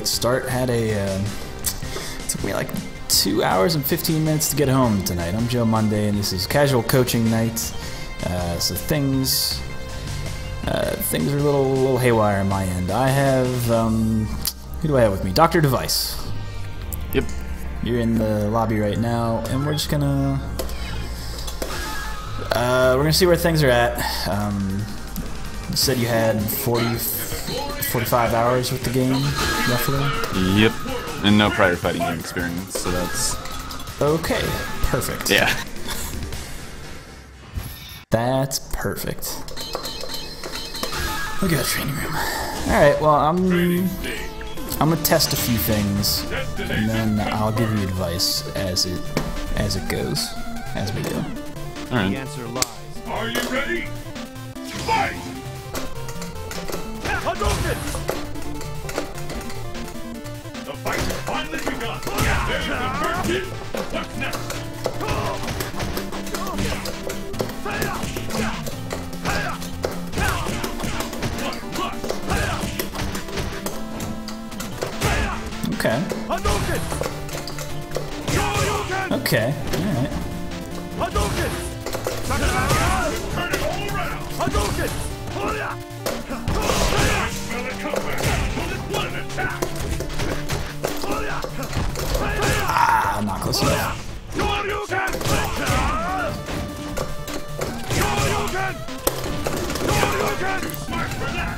Start had a, took me like 2 hours and 15 minutes to get home tonight. I'm Joe Monday, and this is casual coaching night. So things are a little haywire on my end. I have, who do I have with me? Dr. Device. Yep. You're in the lobby right now, and we're just gonna, see where things are at. You said you had 45 hours with the game, roughly? Yep. And no prior fighting game experience, so that's... Okay, perfect. Yeah. That's perfect. Look at the training room. Alright, well, I'm gonna test a few things, and then I'll give you advice as it goes, as we go. Alright. The answer lies. Are you ready? Fight! Hadouken! The fight has finally begun. There's the first hit. What's next? Okay. Okay, alright. Hadouken! Turn it all around! Hadouken! Smell it coming! What an attack! Ah, not close enough. Shoryuken! Shoryuken! Shoryuken! Smart for that!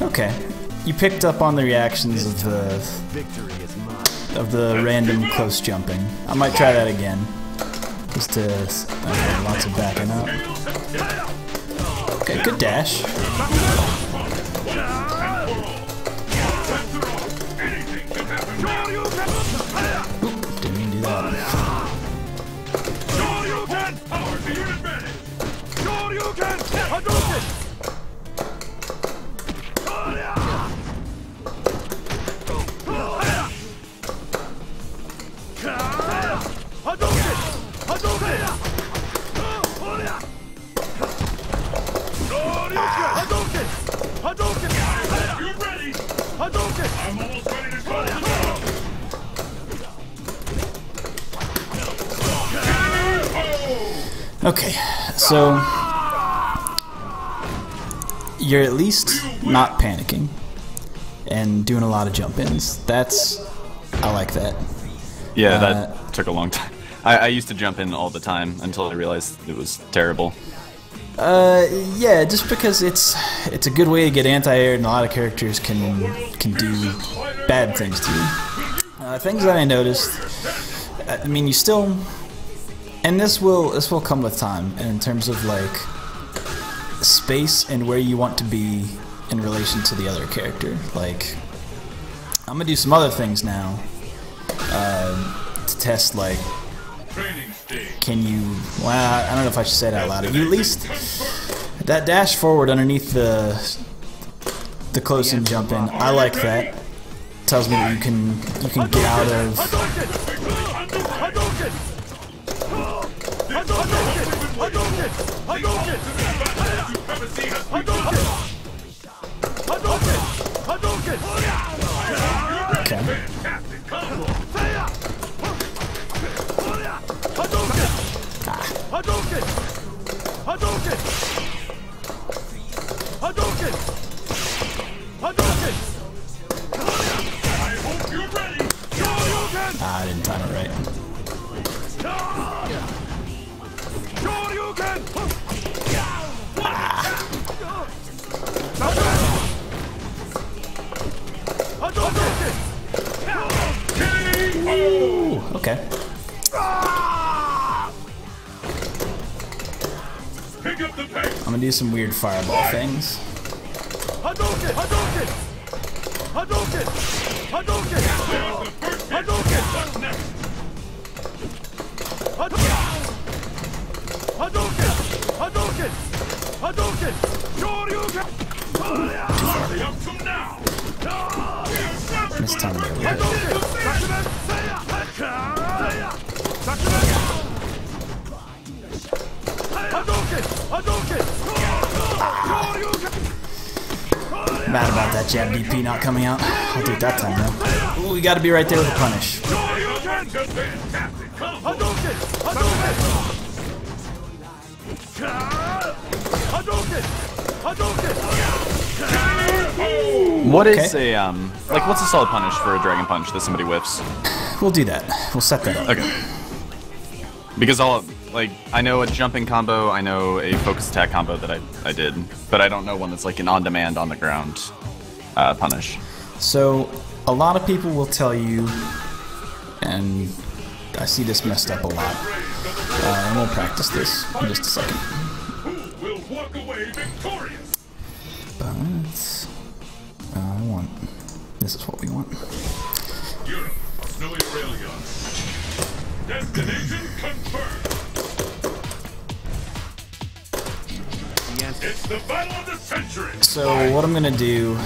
Okay. You picked up on the reactions of the random close jumping. I might try that again. Just to lots of backing up. Okay, good dash. Oop, didn't mean to do that. I'm almost ready to go. Okay, so you're at least not panicking and doing a lot of jump-ins. I like that. Yeah, that took a long time. I used to jump in all the time until I realized it was terrible. Yeah, just because it's a good way to get anti-aired, and a lot of characters can do bad things to you. Things that I noticed, I mean, you still, and this will come with time, in terms of like space and where you want to be in relation to the other character. Like, I'm gonna do some other things now to test, like, can you, well, I don't know if I should say it out loud. You at least, that dash forward underneath the close and jump in, I like that. Tells me that you can get out of. Okay. I didn't time it right. Ooh, okay. I'm gonna do some weird fireball things. Hadouken! Hadouken! Hadouken! Hadouken! Hadouken! Hadouken! Hadouken! Hadouken! Shoryuken! Up to now! This time they will hit. Mad about that jab DP not coming out. I'll do it that time though. Ooh, we gotta be right there with the punish. What is a like? What's a solid punish for a dragon punch that somebody whiffs? We'll do that. We'll set that up. Okay. Because I know a jumping combo, I know a focus attack combo that I did, but I don't know one that's like an on-demand, on the ground punish. So a lot of people will tell you, and I see this messed up a lot. And we'll practice this in just a second. Who will walk away victorious? But this is what we want. Juri, Snowy Railgun. Destination confirmed. It's the battle of the century. So what I'm gonna do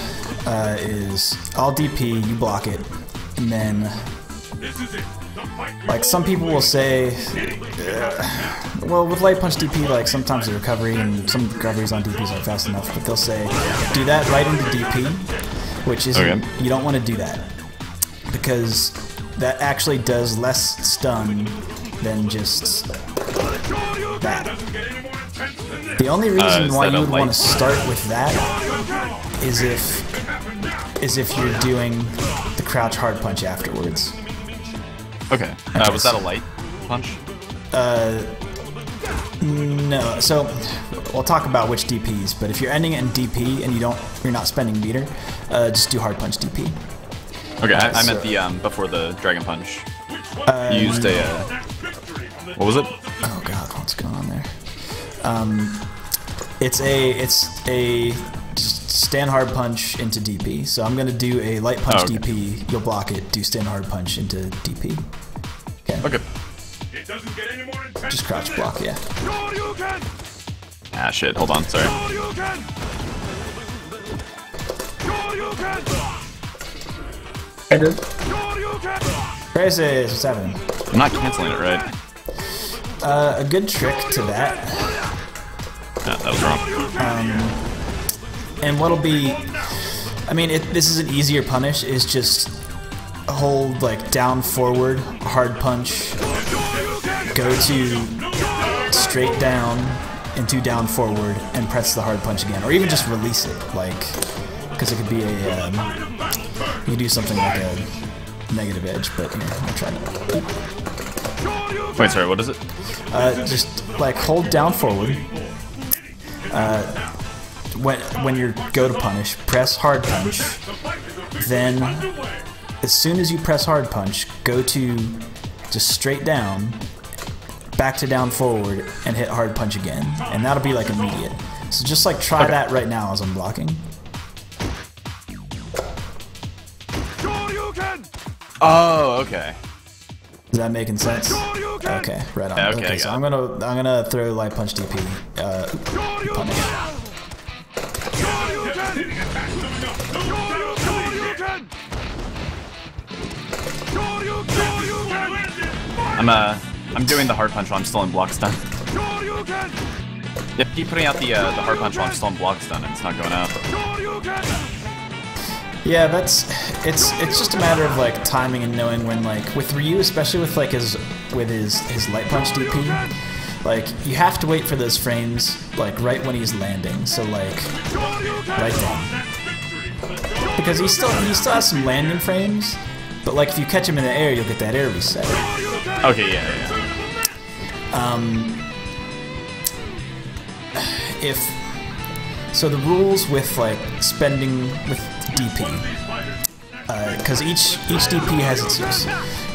is I'll DP, you block it, and then This is it. The fight like some people will say, well, with light punch DP, like sometimes the recovery and some recoveries on DPs aren't fast enough, but they'll say do that right into DP, which is you don't want to do that because that actually does less stun than just that. The only reason why you would want to start with that is if you're doing the crouch hard punch afterwards. Okay. Was that a light punch? No. So we'll talk about which DPs, but if you're ending it in DP and you're not spending meter, just do hard punch DP. Okay, I meant the before the dragon punch. You used a what was it? Oh god, what's going on there? It's a just stand hard punch into DP. So I'm gonna do a light punch DP. You'll block it. Do stand hard punch into DP. Okay. It doesn't get any more intense. Just crouch block, yeah. Ah shit. Hold on. Sorry. I did. Crazy 7. I'm not canceling it, right? A good trick to that. Yeah, that was wrong. And what'll be, I mean, this is an easier punish, is just hold like down forward, hard punch, go to straight down into down forward and press the hard punch again, or even just release it, like, because it could be a, you can do something like a negative edge, but here, I'll try that. Wait, sorry, what is it? Just like hold down forward. When you go to punish, press hard punch. Then, as soon as you press hard punch, go to just straight down, back to down forward, and hit hard punch again. And that'll be like immediate. So just like try that right now as I'm blocking. Oh, okay. Is that making sense? Okay, right on. Yeah, okay, so I'm gonna throw light punch DP. Punish. I'm doing the hard punch while I'm still in block stun. Yeah, keep putting out the hard punch while I'm still in block stun and it's not going out. Yeah, it's just a matter of like timing and knowing when, like with Ryu, especially with like his light punch DP, like you have to wait for those frames like right when he's landing. So like right then, because he still has some landing frames, but like if you catch him in the air, you'll get that air reset. Okay, yeah. So the rules with like spending with DP, because each DP has its use.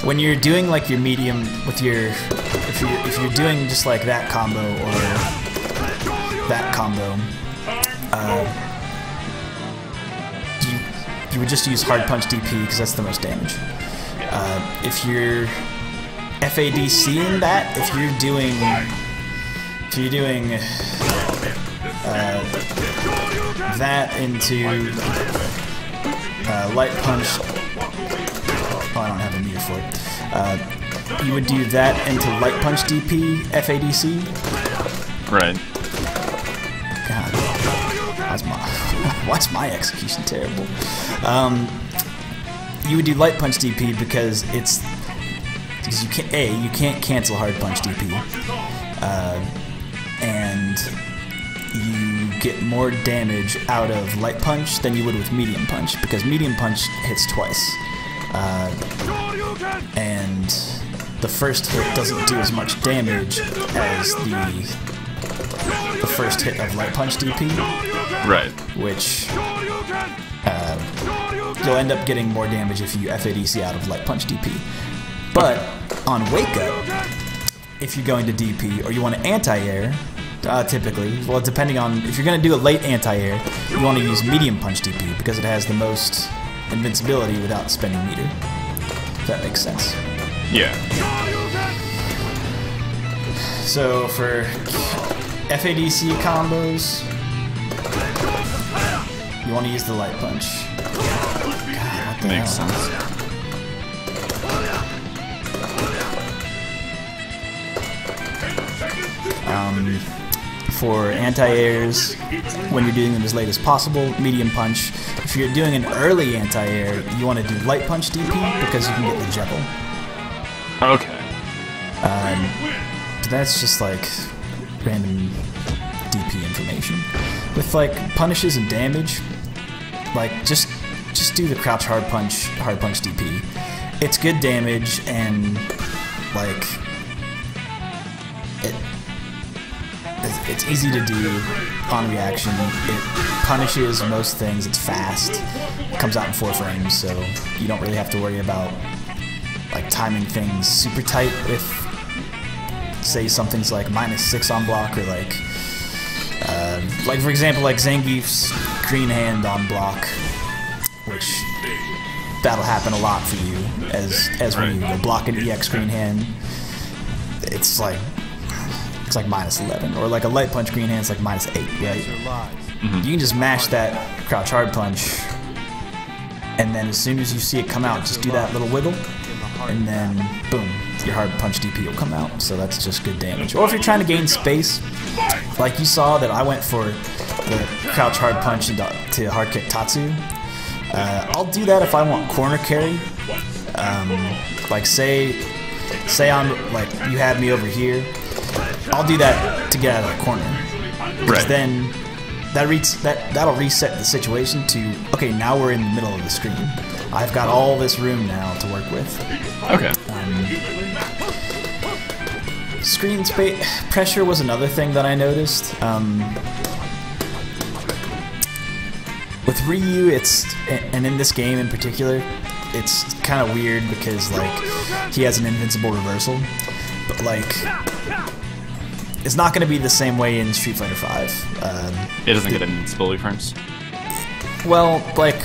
When you're doing like your medium with your, if you're doing just like that combo or that combo, you would just use hard punch DP because that's the most damage. If you're FADCing that, if you're doing that into light punch You would do that into light punch DP, FADC. Right. God, why's my execution terrible? You would do light punch DP because you can't cancel hard punch DP, and you get more damage out of light punch than you would with medium punch because medium punch hits twice, and the first hit doesn't do as much damage as the first hit of light punch DP. Right. Which you'll end up getting more damage if you FADC out of light punch DP. But on wake up, if you're going to DP or you want to anti-air, typically, well, depending on if you're going to do a late anti-air, you want to use medium punch DP because it has the most invincibility without spending meter. If that makes sense. Yeah. So for FADC combos, you want to use the light punch. God, what the Makes hell? sense. For anti-airs, when you're doing them as late as possible, medium punch. If you're doing an early anti-air, you want to do light punch DP because you can get the juggle. Okay. That's just like random DP information. With like punishes and damage, like just do the crouch hard punch DP. It's good damage and like it's easy to do on reaction. It punishes most things. It's fast. It comes out in 4 frames, so you don't really have to worry about like timing things super tight with, say, something's like -6 on block, or like for example, like Zangief's green hand on block, which that'll happen a lot for you as when you block an EX green hand. It's like -11, or like a light punch green hand, it's like -8, right? You can just mash that crouch hard punch, and then as soon as you see it come out, just do that little wiggle, and then boom, your hard punch DP will come out. So that's just good damage. Or if you're trying to gain space, like you saw that I went for the crouch hard punch to hard kick Tatsu. I'll do that if I want corner carry. Like say I'm like, you have me over here. I'll do that to get out of the corner. Because then that'll reset the situation to, okay, now we're in the middle of the screen. I've got all this room now to work with. Okay. Screen space pressure was another thing that I noticed. With Ryu, and in this game in particular, it's kind of weird because like he has an invincible reversal, but like it's not going to be the same way in Street Fighter V. It doesn't get invincibility frames. Well, like,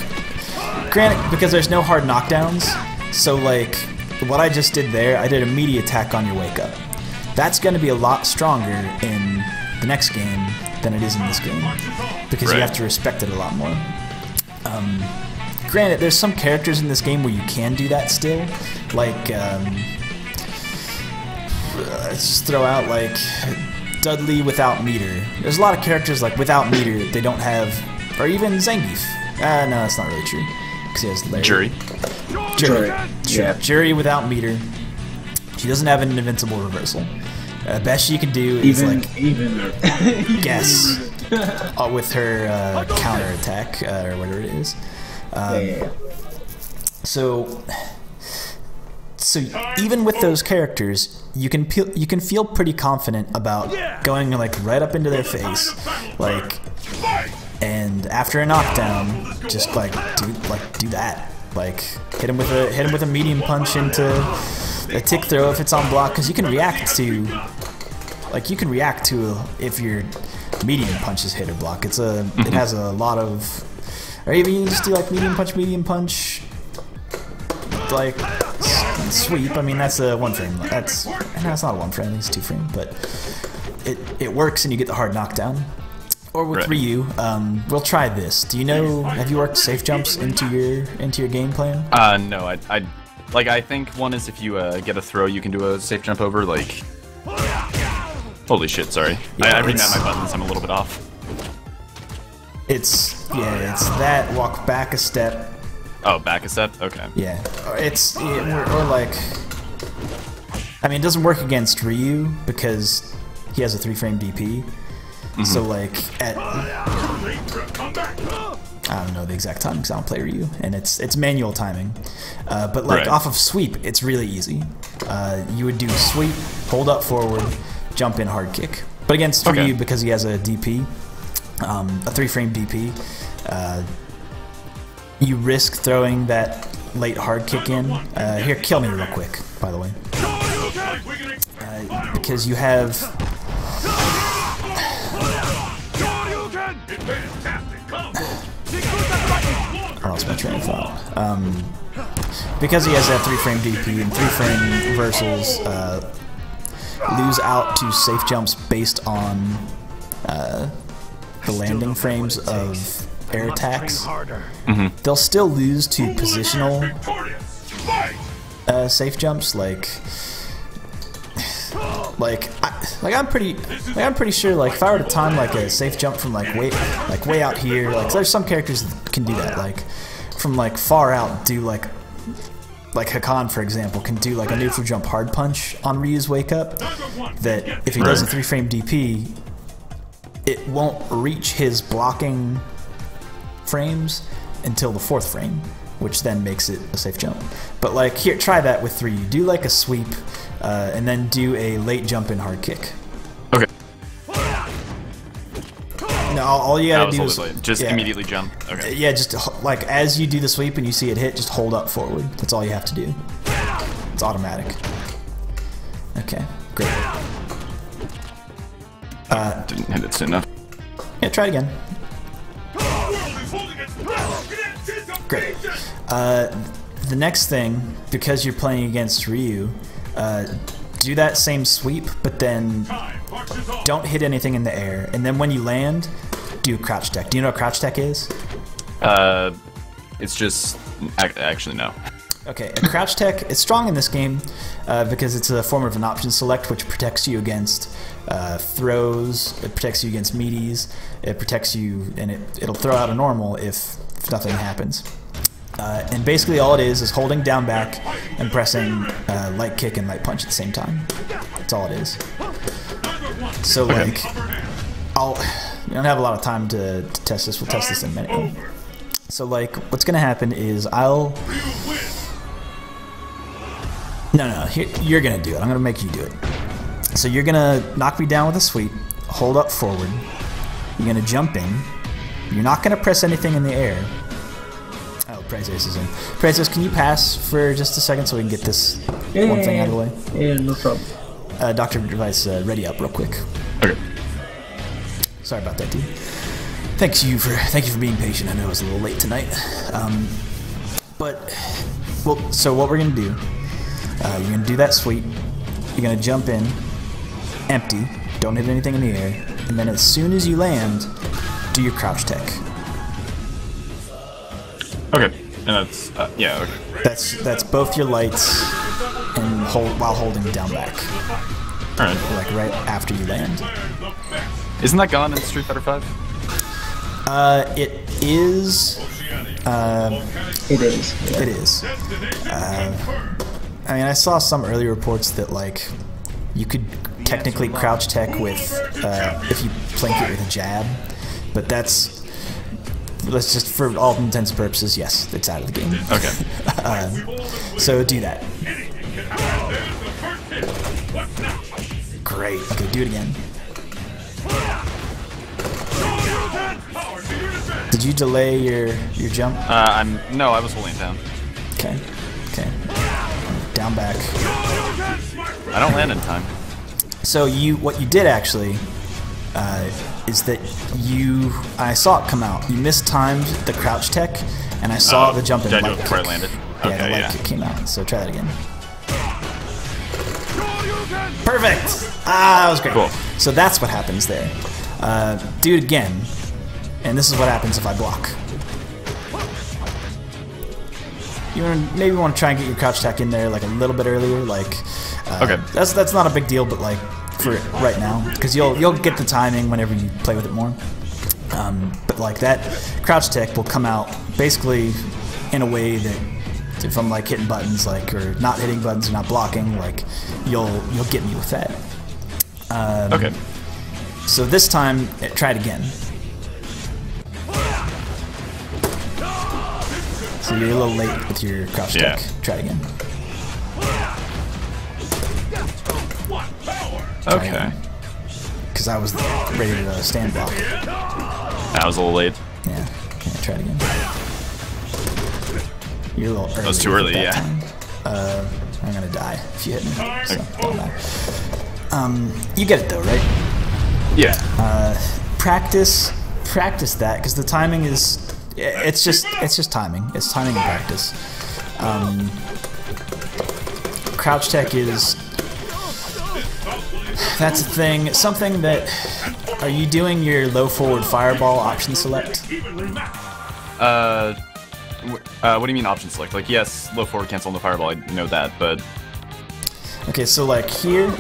granted, because there's no hard knockdowns, so like what I just did there, I did a meaty attack on your wake up. That's going to be a lot stronger in the next game than it is in this game, because you have to respect it a lot more. Granted, there's some characters in this game where you can do that still, like let's just throw out like Dudley without meter. There's a lot of characters like without meter they don't have, or even Zangief. No, that's not really true, because he has Larry. Juri. Juri without meter. She doesn't have an invincible reversal. Best she can do is guess with her counter attack or whatever it is. So even with those characters, you can feel pretty confident about going like right up into their face, like, and after a knockdown, just like do that, like hit him with a medium punch into a tick throw if it's on block, because you can react to if your medium punch is hit or block. It has a lot of, or even you just do like medium punch, like sweep. I mean, that's a 1 frame. It's not a 1 frame. It's 2 frame, but it works and you get the hard knockdown. Or with Ryu, we'll try this. Do you know? Have you worked safe jumps into your game plan? No, I Like, I think one is if you get a throw, you can do a safe jump over, like... Holy shit, sorry. Yeah, I remap my buttons, I'm a little bit off. It's that, walk back a step. Oh, back a step? Okay. Yeah. Or like... I mean, it doesn't work against Ryu, because he has a 3-frame DP. So, like, at... I don't know the exact time, because I don't play Ryu, and it's manual timing. But, like, off of sweep, it's really easy. You would do sweep, hold up forward, jump in, hard kick. But against Ryu, because he has a DP, a 3-frame DP, you risk throwing that late hard kick in. Here, kill me real quick, by the way. Because you have... I lost my train of thought. Because he has that 3-frame DP and 3-frame reversals, lose out to safe jumps based on the landing frames of air attacks. They'll still lose to positional safe jumps, I'm pretty sure, like, if I were to time like a safe jump from like way out here, like there's some characters that can do that, like from like far out, do like Hakan, for example, can do like a neutral jump hard punch on Ryu's wake up, that if he does a 3-frame DP, it won't reach his blocking frames until the 4th frame, which then makes it a safe jump. But like, here, try that with Ryu. Do like a sweep, and then do a late jump in hard kick. Okay. No, all you gotta do is just immediately jump. Okay. Yeah, just like as you do the sweep and you see it hit, just hold up forward. That's all you have to do. It's automatic. Okay, great. Didn't hit it soon enough. Yeah, try it again. Great. The next thing, because you're playing against Ryu, do that same sweep, but then don't hit anything in the air. And then when you land, do crouch tech. Do you know what crouch tech is? It's just... Actually, no. Okay, a crouch tech is strong in this game because it's a form of an option select, which protects you against throws, it protects you against meaties, it protects you, and it'll throw out a normal if nothing happens. And basically all it is holding down back and pressing light kick and light punch at the same time. That's all it is. So like, we don't have a lot of time to test this. We'll test this in a minute. So like, what's gonna happen is No, you're gonna do it. I'm gonna make you do it. So you're gonna knock me down with a sweep, hold up forward. You're gonna jump in. You're not gonna press anything in the air. Oh, Prezos is in. Prezos, can you pass for just a second so we can get this one thing out of the way? Yeah, no problem. Dr. Device, ready up real quick. Okay. Sorry about that, dude. Thank you for being patient. I know it was a little late tonight. So what we're gonna do? You're gonna do that sweep. You're gonna jump in, empty. Don't hit anything in the air, and then as soon as you land, do your crouch tech. Okay, and that's yeah. Okay. That's both your lights and while holding down back. All right. Like right after you land. Isn't that gone in Street Fighter 5? It is. It is. Yeah. It is. I mean, I saw some early reports that like you could technically crouch tech with if you flank it with a jab, but let's just, for all intents and purposes, yes, it's out of the game. Okay. So do that. Great. Okay, do it again. Did you delay your jump? No, I was holding it down. Okay. Okay. Down back. I don't land in time. So what you did actually is that I saw it come out. You mistimed the crouch tech, and I saw the jump in did I light do it before kick. I landed? Yeah, Okay, the light kick came out. So try that again. Perfect. That was great. Cool. So that's what happens there. Do it again, and this is what happens if I block. maybe want to try and get your crouch attack in there like a little bit earlier. Like, Okay. That's not a big deal, but like for right now, because you'll get the timing whenever you play with it more. But like that crouch tech will come out basically in a way that if I'm like hitting buttons, like or not hitting buttons or not blocking, like you'll get me with that. Okay. So this time, try it again. So you're a little late with your crouch tech. Try it again. Okay. Because I was ready to stand block. I was a little late. Yeah, try it again. You're a little early. That was too early, yeah. I'm gonna die if you hit me, so don't die. You get it though, right? Yeah. Practice that, because the timing is, it's just timing. It's timing and practice. Crouch tech is, that's a thing. Something that, are you doing your low forward fireball option select? What do you mean option select? Like, yes, low forward cancel on the fireball, I know that, but... Okay, so like here,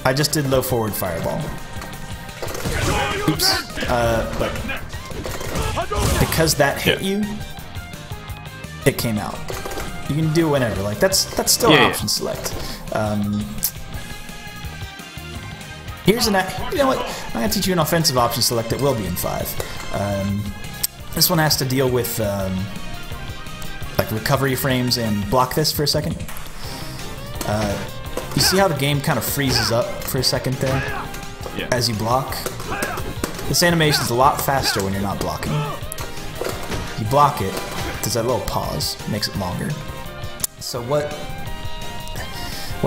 I just did low forward fireball. Oops. But because that hit you, it came out. You can do whenever. Like that's still an option select. Here's an. You know what? I'm gonna teach you an offensive option select that will be in 5. This one has to deal with like recovery frames and block this for a second. You see how the game kind of freezes up for a second there as you block? This animation is a lot faster when you're not blocking. You block it, there's that little pause, makes it longer. So what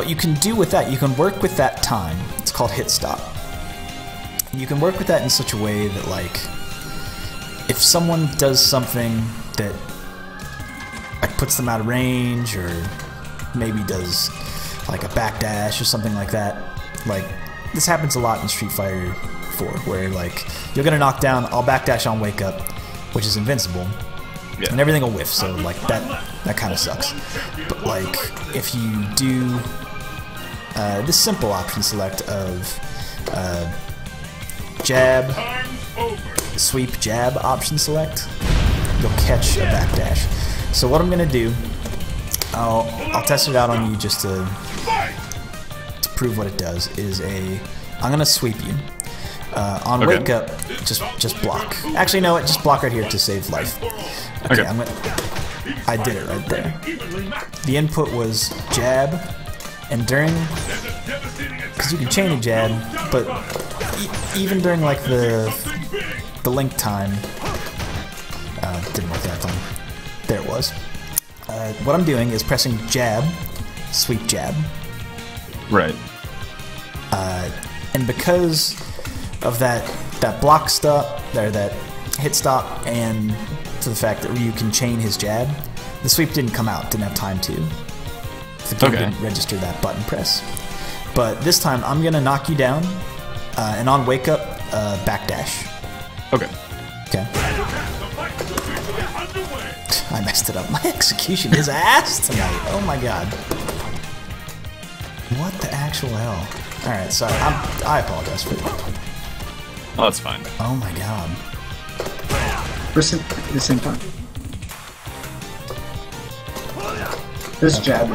you can do with that, you can work with that time. It's called hit stop. You can work with that in such a way that, like, if someone does something that like puts them out of range, or maybe does like a backdash or something like that, like this happens a lot in Street Fighter 4, where like you're gonna knock down, I'll backdash on wake up, which is invincible, and everything will whiff. So like that kind of sucks. But like if you do this simple option select of jab, sweep, jab option select, you'll catch a backdash. So what I'm gonna do, I'll test it out on you just to prove what it does. I'm gonna sweep you. On wake up, just block. Actually, no, just block right here to save life. Okay, I did it right there. The input was jab, and during, because you can chain a jab, but even during like the link time, didn't work that time. There it was. What I'm doing is pressing jab, sweep jab. Right. And because of that block stop, or that hit stop, and to the fact that Ryu can chain his jab, the sweep didn't come out, didn't have time to. The game didn't register that button press. But this time, I'm gonna knock you down, and on wake up, backdash. Okay. Okay. I messed it up. My execution is ass tonight. Oh my god. What the actual hell? Alright, sorry. I apologize for that. Oh, that's fine. Oh my god. The same time. This jab.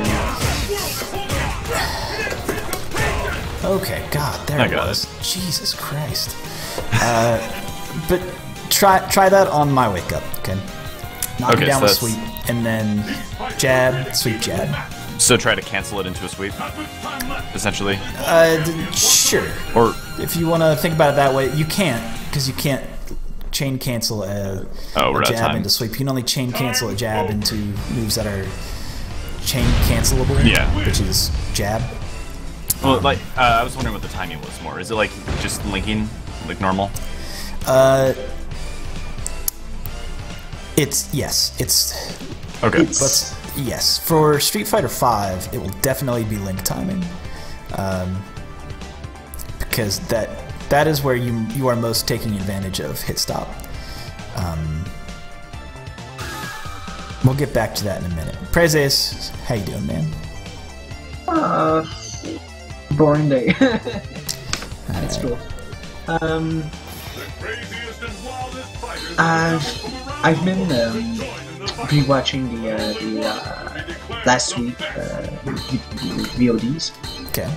Okay, god, there it was. Jesus Christ. But try that on my wake up, okay? Knock it down with sweep, and then jab, sweep, jab. So try to cancel it into a sweep, essentially? Sure. Or if you want to think about it that way, you can't, because you can't chain cancel a jab into sweep. You can only chain cancel a jab into moves that are chain cancelable, which is jab. Well, like, I was wondering what the timing was more. Is it like just linking, like normal? It's okay. Yes, for Street Fighter 5, it will definitely be link timing, because that is where you are most taking advantage of hit stop. We'll get back to that in a minute. Prezes, how you doing, man? Boring day. That's Alright. cool. I've been rewatching the last week VODs, Okay.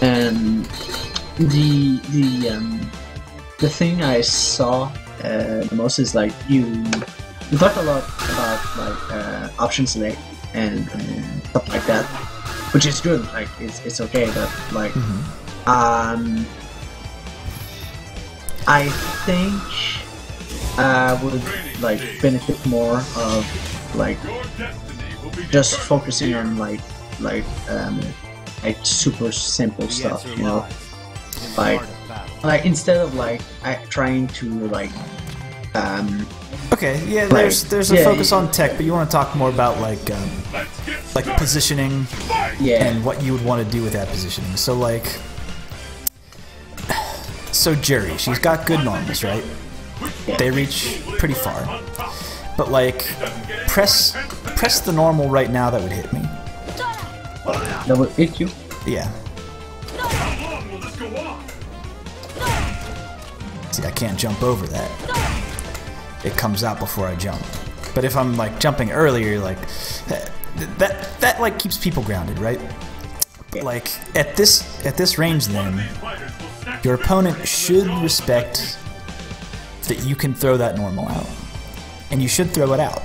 and the thing I saw the most is like you talk a lot about like option select and stuff like that, which is good. Like it's okay, but like I think I would like benefit more of like just focusing on like super simple stuff, you know, like instead of like trying to like Okay, yeah, Like, there's a yeah, focus on tech, but you want to talk more about like positioning yeah. and what you would want to do with that positioning. So like, so Juri, she's got good normals, right? They reach pretty far, but like, press the normal right now that would hit me. That would hit you. Yeah. How long will this go on? See, I can't jump over that. It comes out before I jump. But if I'm like jumping earlier, like that like keeps people grounded, right? Like at this range, then your opponent should respect that you can throw that normal out, and you should throw it out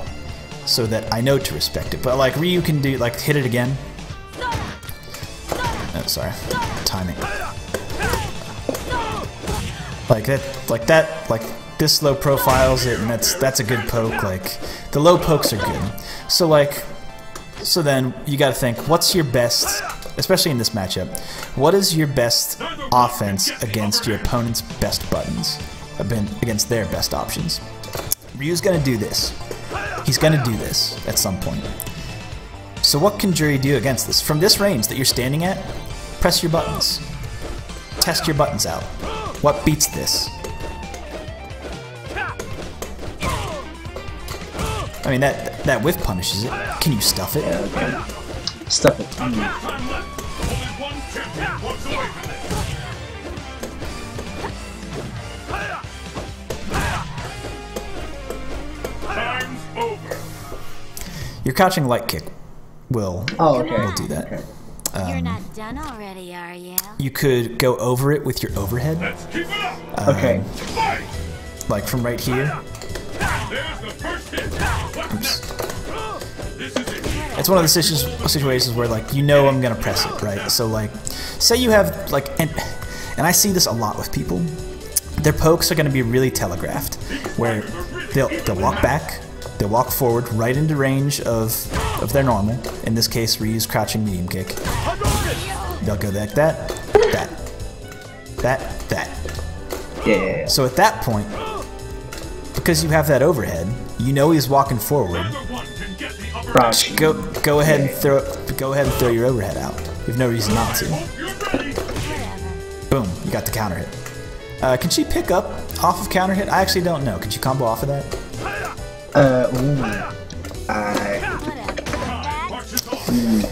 so that I know to respect it. But like Ryu can do like hit it again. Oh, sorry, timing. Like that, like this low profiles it, and that's a good poke. Like the low pokes are good. So like, so then you got to think, what's your best, especially in this matchup, what is your best offense against your opponent's best buttons, against their best options? Ryu's gonna do this. He's gonna do this at some point. So what can Juri do against this? From this range that you're standing at, press your buttons. Test your buttons out. What beats this? I mean, that whiff punishes it. Can you stuff it? Yeah, okay. Stuff it. Only one champion walks away from this. Time's over. Your crouching light kick will do that. Okay. You're not done already, are you? You could go over it with your overhead, Let's keep it up. Okay. Fight. like from right here. There's the first hit. Oops. This is it. It's one of the situations where like you know I'm gonna press it, right? So like, say you have like, and I see this a lot with people. Their pokes are gonna be really telegraphed, where they'll walk back, they'll walk forward right into range of their normal. In this case, Ryu's crouching medium kick. They'll go like that. Yeah. So at that point, because you have that overhead, you know he's walking forward. One can get the upper Crouch. Go ahead and throw your overhead out. You have no reason not to. You're ready. Boom, you got the counter hit. Can she pick up off of counter hit? I actually don't know. Can she combo off of that?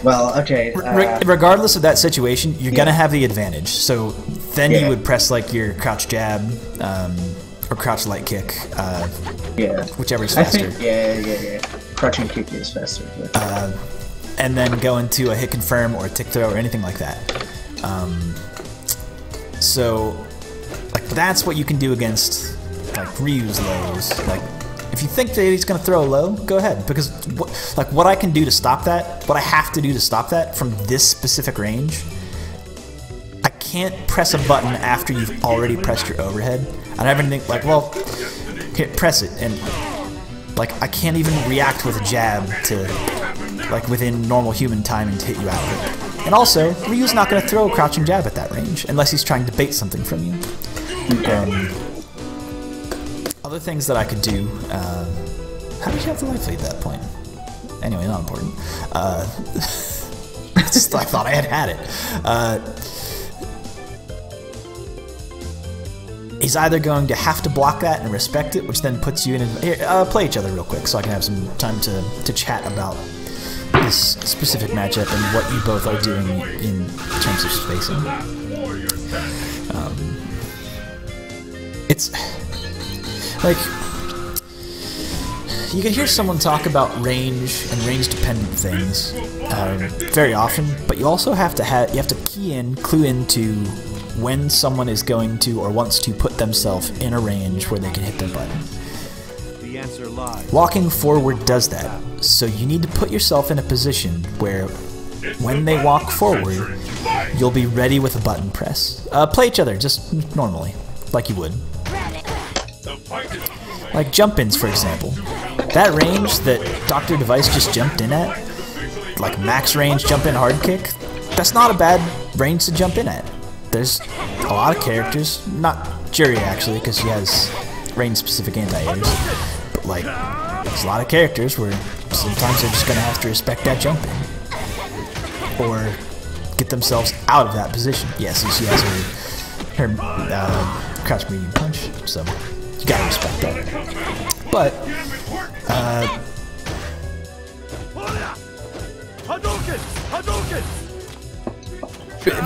Well, okay. Regardless of that situation, you're gonna have the advantage. So then you would press like your crouch jab or crouch light kick, Yeah. whichever is I faster. think, yeah. Crouching kick is faster. But, And then go into a hit confirm or a tick throw or anything like that. So like that's what you can do against like Ryu's lows. Like if you think that he's gonna throw a low, go ahead, because what I can do to stop that, what I have to do to stop that from this specific range, I can't press a button after you've already pressed your overhead. I don't have anything like, well, here, press it, and like I can't even react with a jab to like within normal human timing to hit you out of it. And also, Ryu's not going to throw a crouching jab at that range unless he's trying to bait something from you. Other things that I could do. How did you have the life lead at that point? Anyway, not important. Just, I thought I had it. he's either going to have to block that and respect it, which then puts you in... Here, play each other real quick so I can have some time to chat about this specific matchup and what you both are doing in terms of spacing. It's... like... you can hear someone talk about range and range-dependent things very often, but you also have to clue into when someone is going to or wants to put themselves in a range where they can hit their button. The answer lies. Walking forward does that, so you need to put yourself in a position where when they walk forward, you'll be ready with a button press. Play each other just normally, like you would. Like jump-ins, for example. That range that Dr. Device just jumped in at, like max range jump-in hard kick, that's not a bad range to jump in at. There's a lot of characters, not Juri actually, because she has range-specific anti-airs, but like, there's a lot of characters where sometimes they're just going to have to respect that jump-in. Or get themselves out of that position. Yes, she has her crouch medium punch, so you gotta respect that. But,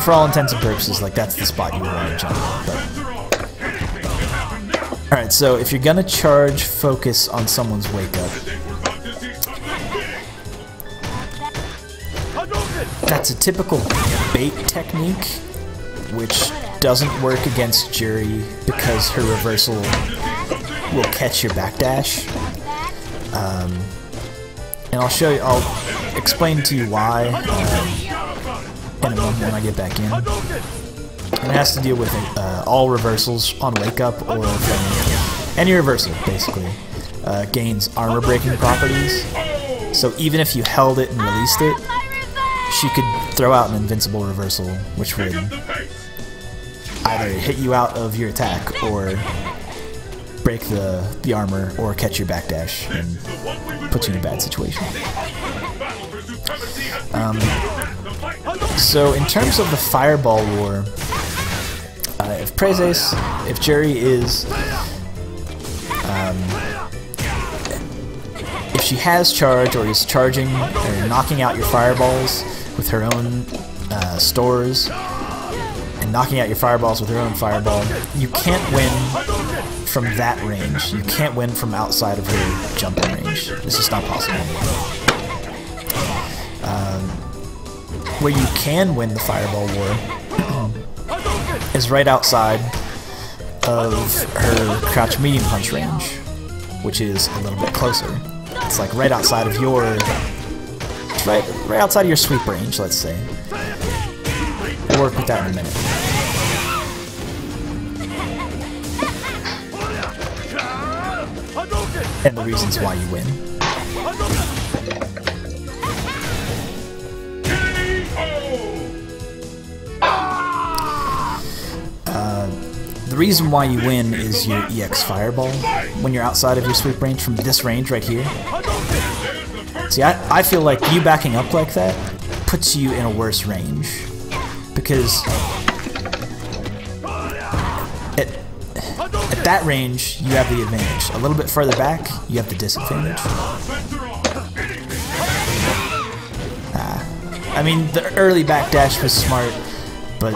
for all intents and purposes, like that's the spot you would want to jump at. Alright, so if you're gonna charge focus on someone's wake up, that's a typical bait technique, which doesn't work against Juri because her reversal will catch your backdash. And I'll explain to you why in a moment when I get back in. And it has to deal with all reversals on wake up or from any reversal, basically, gains armor breaking properties. So even if you held it and released it, she could throw out an invincible reversal, which would either hit you out of your attack or break the armor or catch your backdash and put you in a bad situation. So in terms of the fireball war, if Juri is if she has charge or is charging or knocking out your fireballs with her own stores and knocking out your fireballs with her own fireball, you can't win from that range. You can't win from outside of her jumping range. This is not possible. Where you can win the fireball war is right outside of her crouch medium punch range, which is a little bit closer. It's like right outside of your, right outside of your sweep range, let's say. We'll work with that in a minute. And the reasons why you win. The reason why you win is your EX Fireball when you're outside of your sweep range from this range right here. See, I feel like you backing up like that puts you in a worse range, because at that range you have the advantage. A little bit further back, you have the disadvantage. I mean, the early backdash was smart, but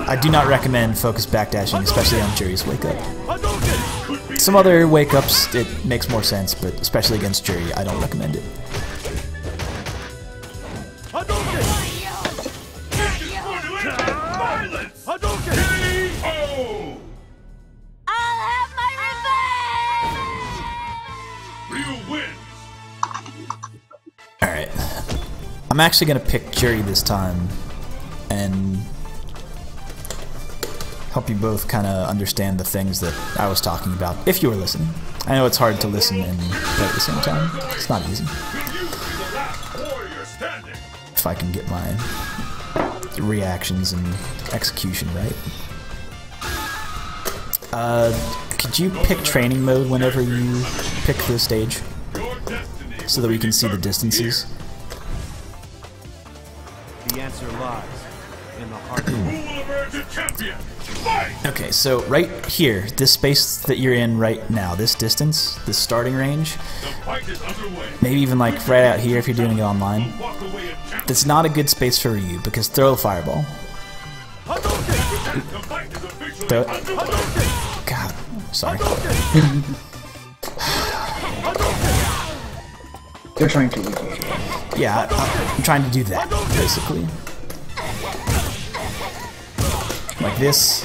I do not recommend focused backdashing, especially on Juri's wake up. Some other wake ups, it makes more sense, but especially against Juri, I don't recommend it. I'll have my revenge! Alright. I'm actually going to pick Juri this time and help you both kind of understand the things that I was talking about, if you were listening. I know it's hard to listen and play at the same time. It's not easy. If I can get my reactions and execution right. Could you pick training mode whenever you pick the stage, so that we can see the distances? The answer lies in the heart of the Champion! Okay, so right here, this space that you're in right now, this distance, this starting range, maybe even like right out here if you're doing it online, that's not a good space for you because throw a fireball. Throw it. God, sorry. You're trying to. Yeah, I'm trying to do that, basically. Like this.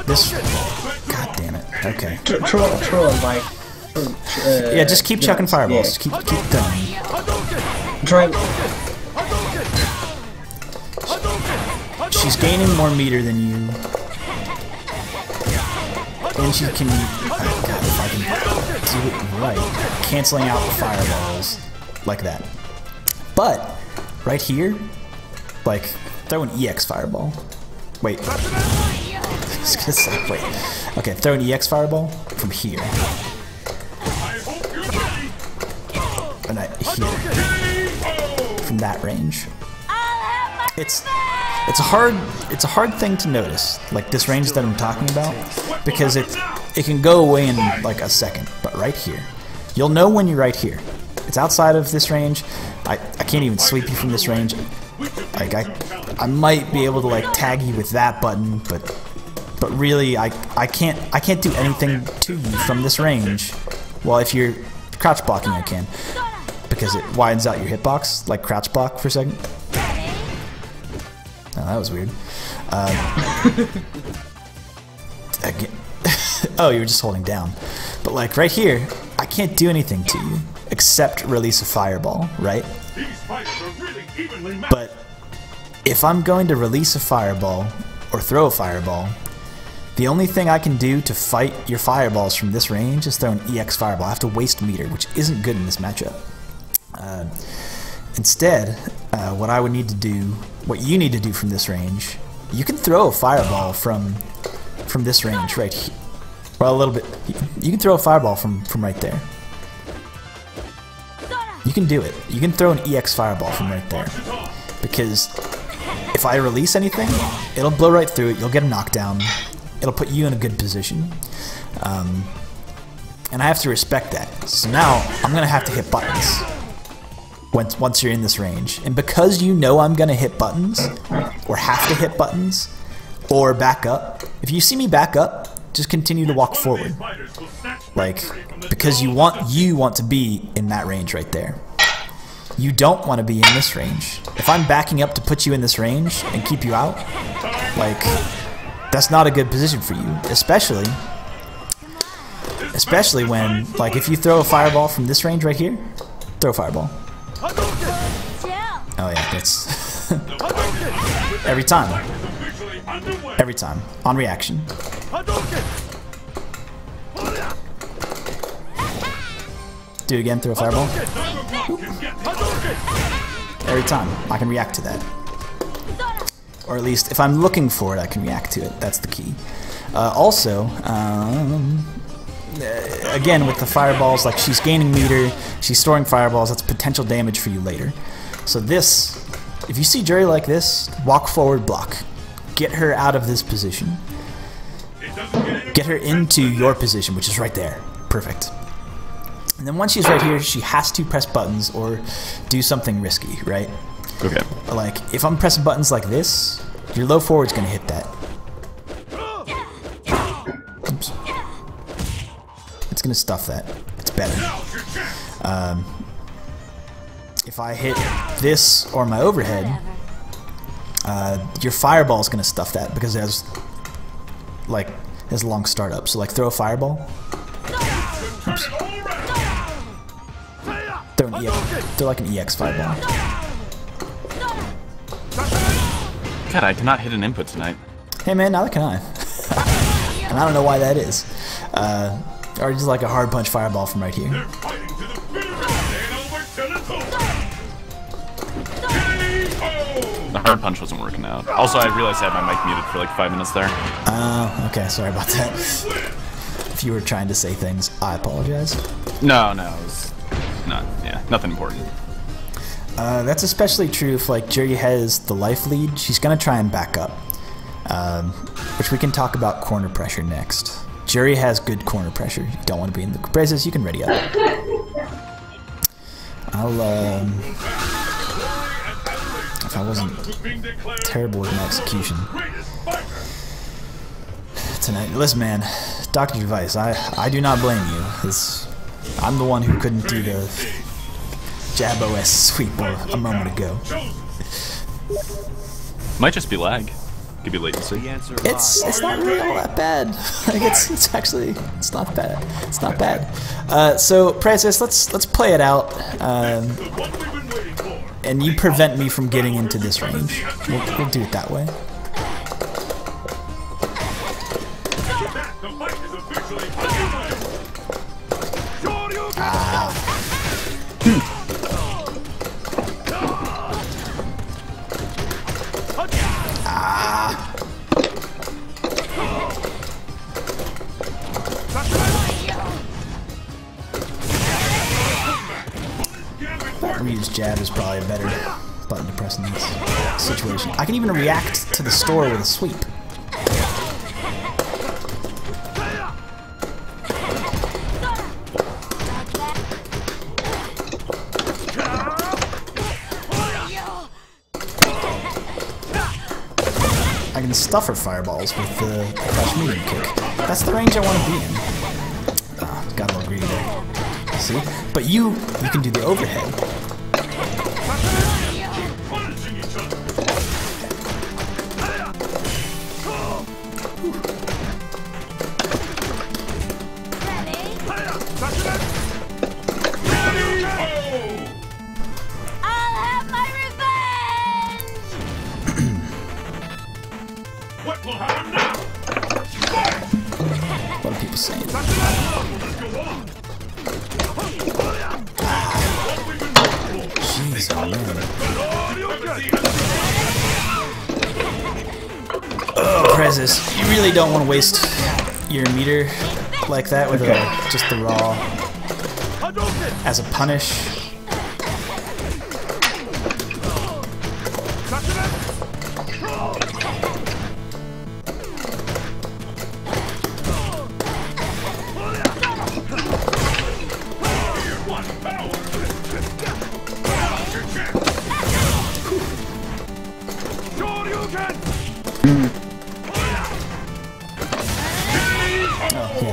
This. God damn it. Okay. Throw a light. Yeah, just keep chucking fireballs. Yeah. Keep throwing. Try. She's gaining more meter than you. And she can... Oh God, if I can do it right. Canceling out the fireballs. Like that. But, right here, like, throw an EX fireball. Wait. I was gonna say, wait. Okay, throw an EX fireball from here. And here. From that range. It's a hard thing to notice, like this range that I'm talking about, because it can go away in like a second. But right here, you'll know when you're right here. It's outside of this range. I can't even sweep you from this range. Like I might be able to like tag you with that button, but really I can't do anything to you from this range. Well, if you're crouch blocking, I can, because it widens out your hitbox, like crouch block for a second. Oh, that was weird. Again. Oh, you were just holding down. But like right here, I can't do anything to you except release a fireball, right? But if I'm going to release a fireball or throw a fireball, the only thing I can do to fight your fireballs from this range is throw an EX fireball. I have to waste meter, which isn't good in this matchup. Instead, what I would need to do, what you need to do from this range, you can throw a fireball from this range right here. Well, a little bit. You can throw a fireball from right there. You can do it. You can throw an EX fireball from right there. Because if I release anything, it'll blow right through it. You'll get a knockdown. It'll put you in a good position. And I have to respect that. So now I'm going to have to hit buttons. Once you're in this range. And because you know I'm gonna hit buttons, or have to hit buttons, or back up, if you see me back up, just continue to walk forward. Like, because you want to be in that range right there. You don't want to be in this range. If I'm backing up to put you in this range and keep you out, like, that's not a good position for you. Especially when, like, if you throw a fireball from this range right here, throw a fireball. Oh yeah, that's every time. Every time. On reaction. Do it again, throw a fireball. Every time. I can react to that. Or at least, if I'm looking for it, I can react to it. That's the key. Also, again, with the fireballs, like she's gaining meter, she's storing fireballs, that's potential damage for you later. So this, if you see Juri like this, walk forward, block. Get her out of this position. Get her into your position, which is right there. Perfect. And then once she's right here, she has to press buttons or do something risky, right? Okay. Like, if I'm pressing buttons like this, your low forward's gonna hit that. Oops. It's gonna stuff that. It's better. If I hit this or my overhead, your fireball is gonna stuff that because it has a long startup. So like throw a fireball. Oops. Throw like an EX fireball. God, I cannot hit an input tonight. Hey man, neither can I. And I don't know why that is. Or just like a hard punch fireball from right here. The hard punch wasn't working out. Also, I realized I had my mic muted for like 5 minutes there. Okay, sorry about that. If you were trying to say things, I apologize. No, it was not, yeah, nothing important. That's especially true if like Juri has the life lead. She's gonna try and back up, which we can talk about corner pressure next. Juri has good corner pressure. You don't want to be in the braces. You can ready up. I'll if I wasn't terrible with my execution tonight. Listen, man, Dr. Device, I do not blame you. I'm the one who couldn't do the jab OS sweep a moment ago. Might just be lag. Could be latency. It's not really all that bad. Like it's actually not bad. It's not bad. So Princess, let's play it out. And you prevent me from getting into this range. We'll do it that way. Ryu's jab is probably a better button to press in this situation. I can even react to the store with a sweep. I can stuff her fireballs with the crush medium kick. That's the range I want to be in. Got a little greedy there. See? But you can do the overhead. What are people saying? Jeez, oh man. Oh, Prezis, you really don't want to waste your meter like that with just the raw as a punish.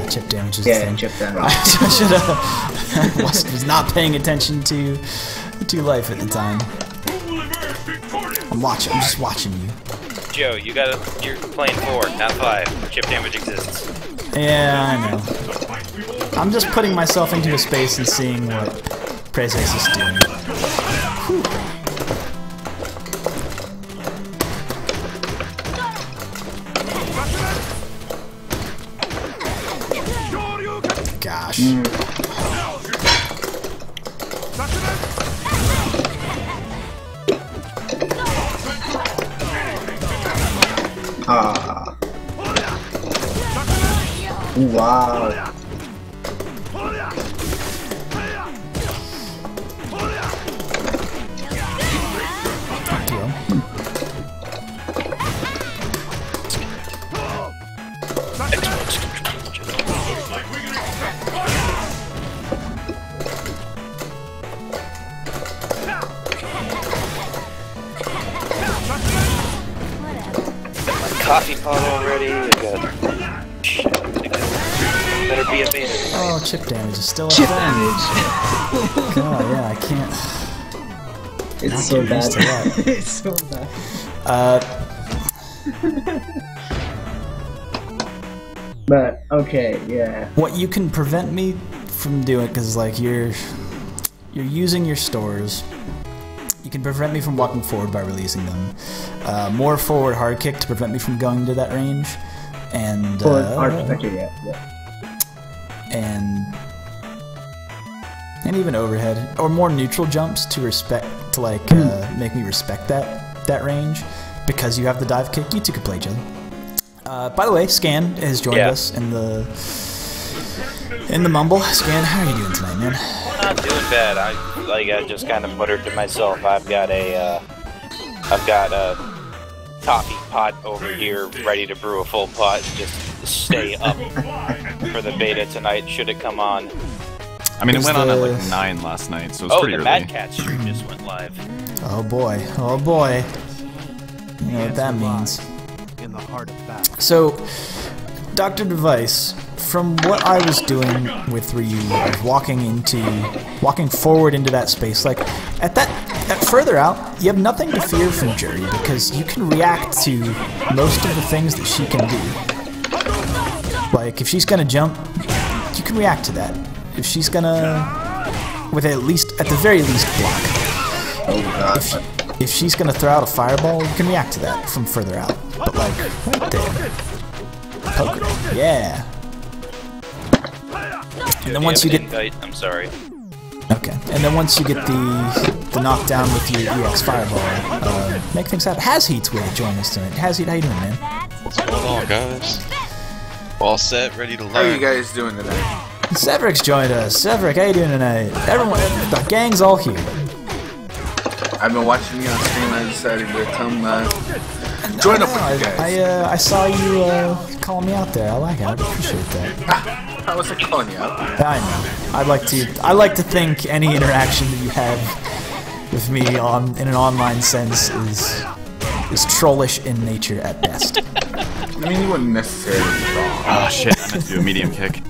Chip damage is the thing. Chip damage. I should have was not paying attention to life at the time. I'm just watching you. Joe, you're playing 4, not 5. Chip damage exists. Yeah, I know. I'm just putting myself into a space and seeing what Prezis is doing. Whew. Gosh. Wow. Coffee pot already. Shit. Better be a man. Oh, chip damage is still a thing. God, yeah, I can't. It's so bad. It's so bad. But okay, yeah. What you can prevent me from doing, because like you're using your stores. You can prevent me from walking forward by releasing them. More forward hard kick to prevent me from going to that range, and forward hard kick, yeah. And even overhead or more neutral jumps to make me respect that range, because you have the dive kick. You two could play each other. By the way, Scan has joined us in the mumble. Scan, how are you doing tonight, man? not doing bad. I just kind of muttered to myself. I've got a coffee pot over here, ready to brew a full pot. Just stay up for the beta tonight. Should it come on? I mean, it went on at like 9 last night, so it's pretty early. Oh, the Mad Cat stream just went live. Oh boy, oh boy. You know what that means. In the heart of battle. So, Dr. Device, from what I was doing with Ryu, of walking forward into that space, like at further out, you have nothing to fear from Juri because you can react to most of the things that she can do. Like if she's gonna jump, you can react to that. If she's gonna, with at the very least, block. Oh god. If she's gonna throw out a fireball, you can react to that from further out. But like right there, poke her. Yeah. And then once you get, I'm sorry. okay, and then once you get the knockdown with your EX fireball, make things happen. Has-Heat's will join us tonight. Has-Heat, how you doing, man? What's going on, guys? All set, ready to learn. How are you guys doing tonight? Severic's joined us. Severic, how you doing tonight? Everyone, the gang's all here. I've been watching you on stream. I decided to come join up with you guys. I saw you calling me out there. I like it. I appreciate that. How was I calling you out? I know. I like to think any interaction that you have with me in an online sense is trollish in nature at best. I mean, you wouldn't necessarily be wrong. Oh shit, I meant to do a medium kick.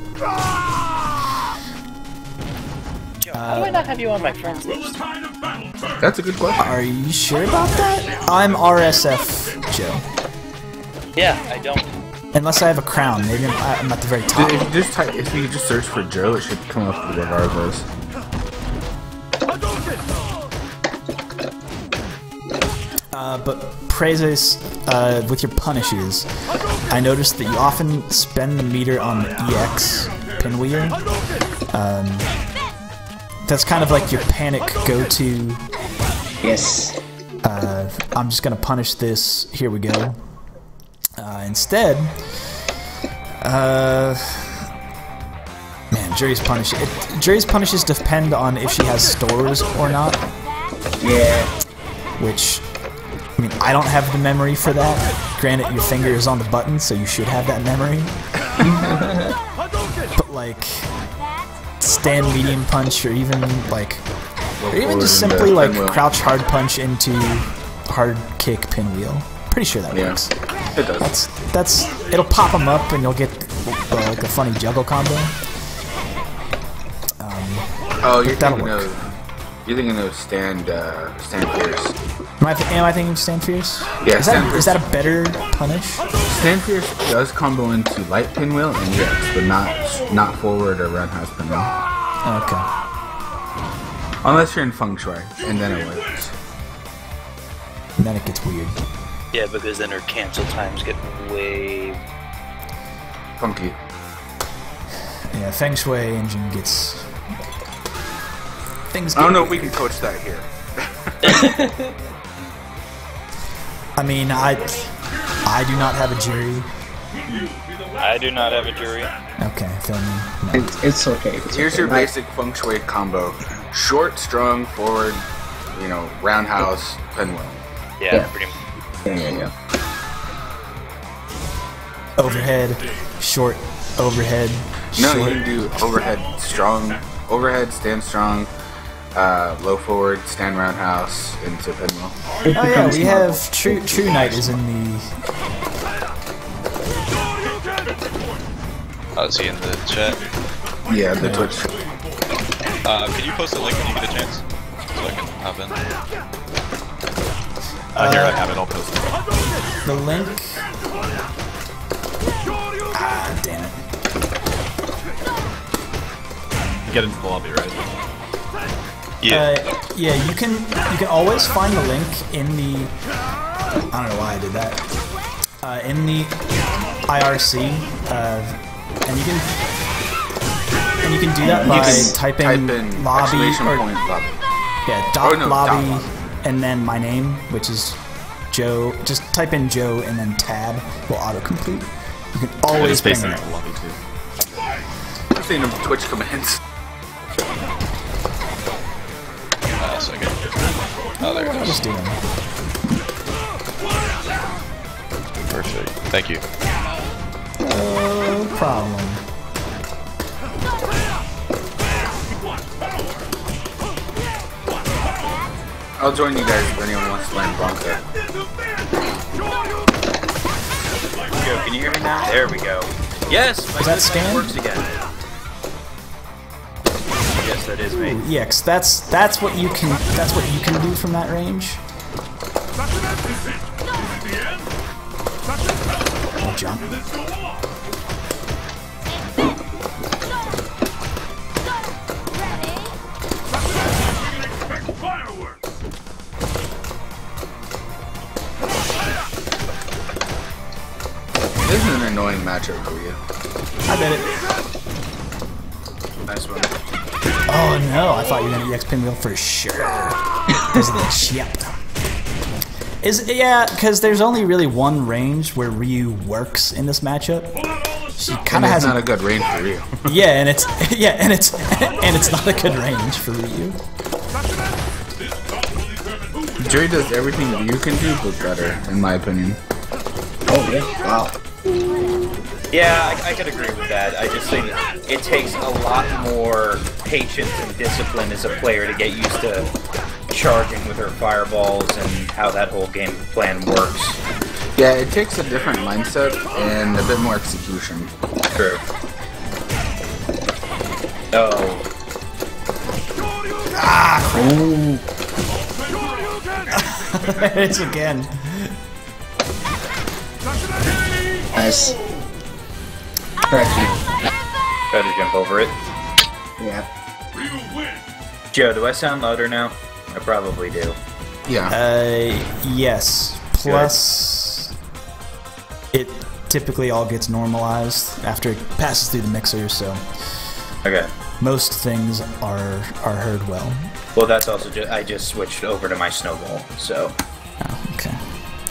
How do I not have you on my friends list? That's a good question. Are you sure about that? I'm RSF Joe. Yeah, I don't. Unless I have a crown, maybe I'm at the very top. If you just search for Joe, it should come up regardless. But praises with your punishes, I noticed that you often spend the meter on the EX pinwheel. That's kind of like your panic go-to. Yes. I'm just gonna punish this. Here we go. Instead, man, Juri's punishes depend on if she has stores or not. Yeah. Which, I mean, I don't have the memory for that. Granted, your finger is on the button, so you should have that memory. But like, stand medium punch, or even just simply like crouch hard punch into hard kick pinwheel. Pretty sure that works. It does. It'll pop them up, and you'll get like a funny juggle combo. You're thinking of stand fierce. Am I thinking of stand fierce? Yeah. Is that a better punish? Stand fierce does combo into light pinwheel and yes, but not forward or roundhouse pinwheel. Okay. Unless you're in feng shui, and then it works. And then it gets weird. Yeah, because then her cancel times get way funky. Yeah, feng shui engine gets things. I don't know if we can coach that here. I mean, I do not have a Juri. I do not have a Juri. Okay, then no. It's okay. Here's your basic feng shui combo: short, strong, forward, roundhouse, pinwheel. Yeah, pretty much. Yeah. Overhead, short, overhead. No, short. you can do overhead, strong, overhead, stand strong, low forward, stand roundhouse, into pinwheel. Oh yeah, we have True Knight is in the. Is he in the chat? Yeah, the Twitch. Can you post a link when you get a chance? So I can hop in. Here, I have it, I'll post it. The link. Ah, damn it. Get into the lobby, right? Yeah. Yeah, you can always find the link in the. I don't know why I did that. In the IRC, and you can do that by typing in lobby or lobby. yeah lobby and then my name, which is Joe. Just type in Joe and then tab will autocomplete. You can always space bring it it into the lobby too. I've seen them Twitch commands. Oh, there What it I is. was doing. Perfect. Thank you. No problem. I'll join you guys if anyone wants to learn Blanca. Yo, can you hear me now? There we go. Yes, my Is that system Scan? works again. Yes, that is me. Yeah, 'cause that's what you can do from that range. Oh, jump. This is an annoying matchup for you. I bet it. Nice one. Oh no, I thought you were gonna EX pinwheel for sure. Because of the chip. Yeah, because there's only really one range where Ryu works in this matchup. She kind of has not a good range for you. Yeah, and it's not a good range for Ryu. Juri does everything you can do, but better, in my opinion. Oh yeah. Wow. Yeah, I could agree with that. I just think it takes a lot more patience and discipline as a player to get used to charging with her fireballs and how that whole game plan works. Yeah, it takes a different mindset and a bit more execution. True. Oh. There it is again. Nice. Correction. Try to jump over it. Yeah. Joe, do I sound louder now? I probably do. Yeah. Yes. Plus, it typically all gets normalized after it passes through the mixer, so Okay. most things are heard well. Well, that's also just I just switched over to my snowball. So. Oh, okay.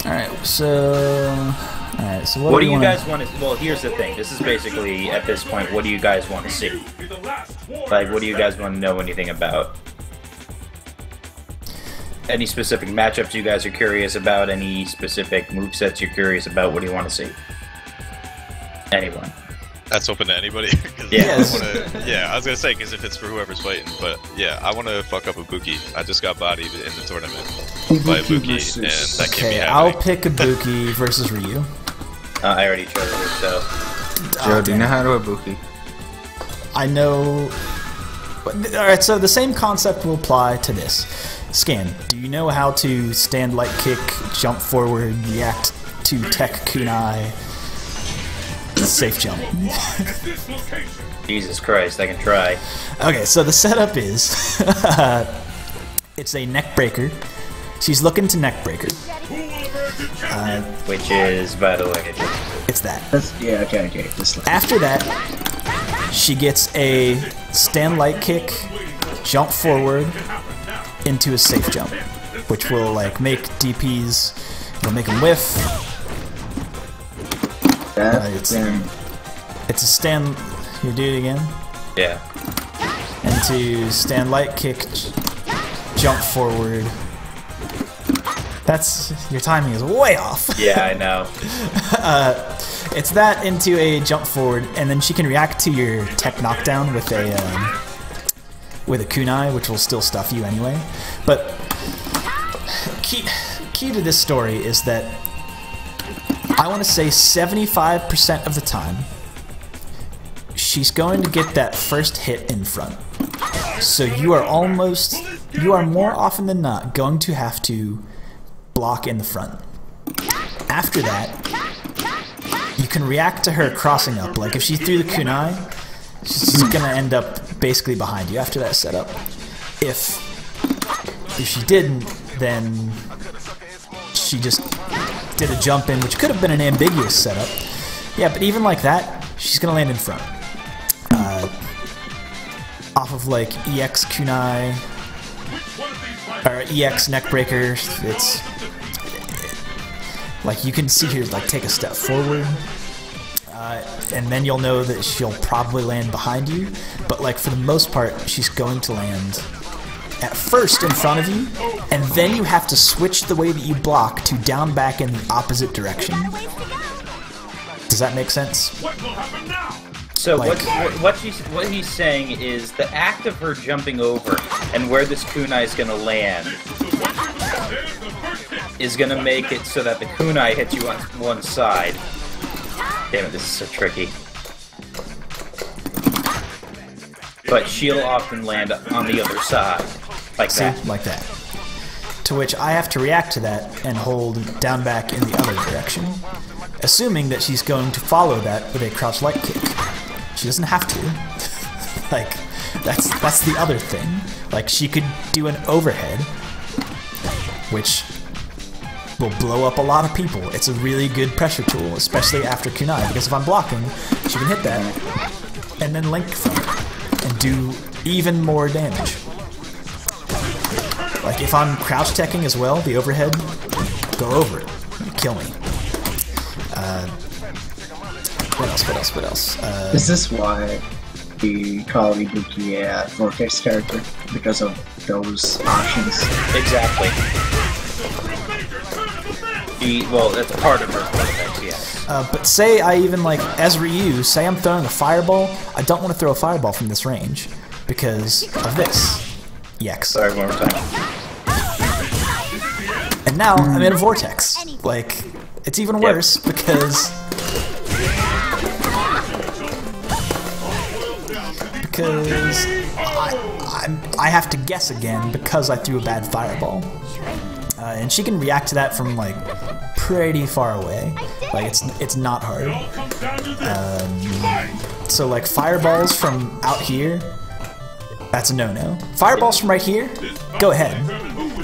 All right. So What do you guys want to? Well, here's the thing. This is basically at this point. What do you guys want to see? Like, what do you guys want to know anything about? Any specific matchups you guys are curious about? Any specific movesets you're curious about? What do you want to see? Anyone? That's open to anybody. Yeah. I was gonna say because if it's for whoever's fighting, but yeah, I want to fuck up Ibuki. I just got bodied in the tournament by Ibuki, and that can't be Okay, happening. I'll pick Ibuki versus Ryu. I already chose it, so. Joe, do you know how to Ibuki? I know. Alright, so the same concept will apply to this. Scan, do you know how to stand light kick, jump forward, react to tech kunai, safe jump? Jesus Christ, I can try. Okay, so the setup is it's a neck breaker. She's looking to neck breaker. Which is, by the way, It's that. Yeah. Okay. This one. After that, she gets a stand light kick, jump forward into a safe jump, which will like make DPs, it'll make them whiff. It's a stand. You do it again. yeah. Into stand light kick, jump forward. That's your timing is way off. Yeah, I know. It's that into a jump forward, and then she can react to your tech knockdown with a kunai, which will still stuff you anyway. But key to this story is that I want to say 75% of the time she's going to get that first hit in front. So you are more often than not going to have to block in the front. After that, you can react to her crossing up. Like if she threw the kunai, she's gonna end up basically behind you after that setup. If she didn't, then she just did a jump in, which could have been an ambiguous setup. Yeah, but even like that, she's gonna land in front. Off of like EX kunai or EX neckbreaker, it's like you can see her like take a step forward, and then you'll know that she'll probably land behind you. But like for the most part, she's going to land at first in front of you, and then you have to switch the way that you block to down back in the opposite direction. Does that make sense? So Like- what he's saying is the act of her jumping over and where this kunai is going to land is going to make it so that the kunai hits you on one side. Damn it, this is so tricky. But she'll often land on the other side, like See? that. Like that. To which I have to react to that and hold down back in the other direction, assuming that she's going to follow that with a crouch light kick. She doesn't have to. Like, that's the other thing. Like, she could do an overhead, which will blow up a lot of people. It's a really good pressure tool, especially after kunai, because if I'm blocking, she can hit that, and then link from it, and do even more damage. Like, if I'm crouch teching as well, the overhead, go over it. Kill me. What else? Is this why we call Ibuki a Vortex character? Because of those options? Exactly. Well, that's part of her Vortex, yes. But say I even, like, as Ryu, say I'm throwing a fireball, I don't want to throw a fireball from this range, because of this. Yex. Sorry, one more time. And now I'm in a vortex. Like, it's even worse because I have to guess again because I threw a bad fireball. And she can react to that from, like, pretty far away. Like, it's not hard. So, like, fireballs from out here, that's a no-no. Fireballs from right here, go ahead.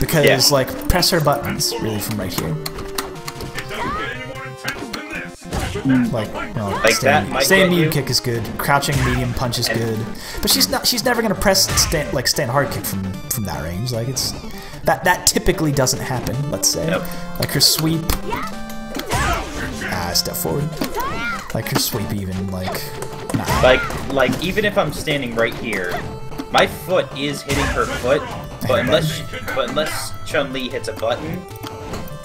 Because, like, press her buttons, really, from right here. Like, no, Like that might staying get medium you. kick is good. Crouching medium punch is good. But she's never gonna press stand hard kick from that range. Like, it's that typically doesn't happen. Let's say, Nope. like her sweep. Step forward. Like her sweep, even like. Nah. Like even if I'm standing right here, my foot is hitting her foot, but unless Chun-Li hits a button,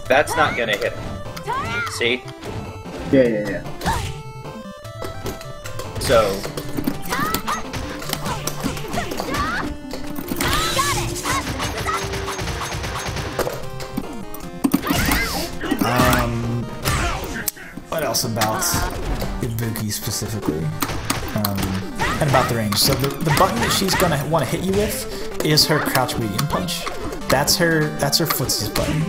that's not gonna hit her. See? Yeah. So what else about Ibuki specifically? And about the range. So the button that she's gonna want to hit you with is her crouch medium punch. That's her footsie's button.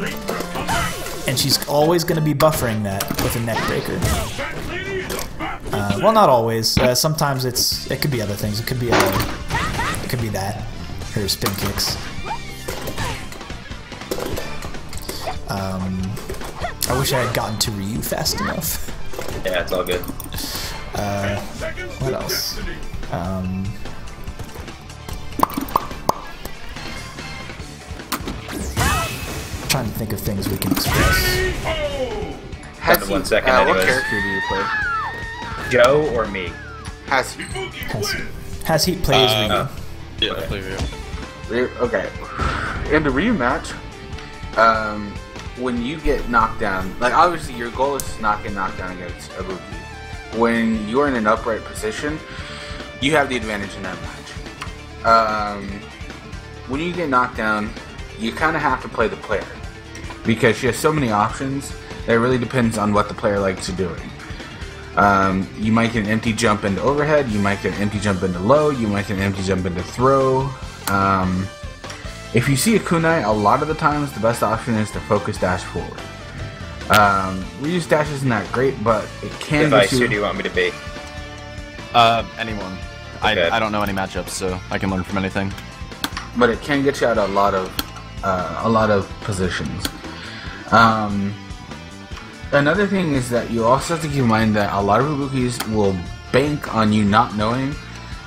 And she's always going to be buffering that with a neck breaker. Well, not always. Sometimes it could be other things. It could be that. Her spin kicks. I wish I had gotten to Ryu fast enough. yeah, it's all good. What else? Trying to think of things we can express. Down to 1 second, what anyways. character do you play? Joe or me? Has he? Has he plays Ryu? Yeah, I play Ryu. Okay. In the Ryu match, when you get knocked down, like obviously your goal is to not get knocked down against Ibuki. When you're in an upright position, you have the advantage in that match. When you get knocked down, you kind of have to play the player because she has so many options that it really depends on what the player likes to doing. You might get an empty jump into overhead, you might get an empty jump into low, you might get an empty jump into throw. If you see a kunai, a lot of the times the best option is to focus dash forward. Ryu's dash isn't that great, but it can Device, get who you... do you want me to be? Anyone. Okay. I don't know any matchups, so I can learn from anything. But it can get you out of a lot of positions. Another thing is that you also have to keep in mind that a lot of Ibukis will bank on you not knowing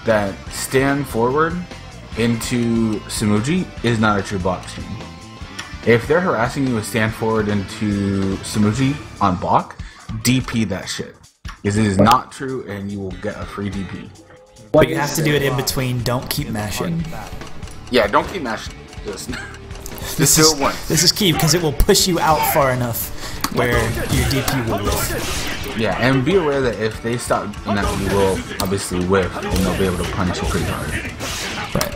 that stand forward into Samuji is not a true block scheme. If they're harassing you with stand forward into Samuji on block, DP that shit. Because it is not true and you will get a free DP. But you have to do it in between. Don't keep mashing. Yeah, don't keep mashing. Just This do is it once. this is key because it will push you out far enough where your DP will whiff. Yeah, and be aware that if they stop doing that, you will obviously whiff, and they'll be able to punish you pretty hard. Right.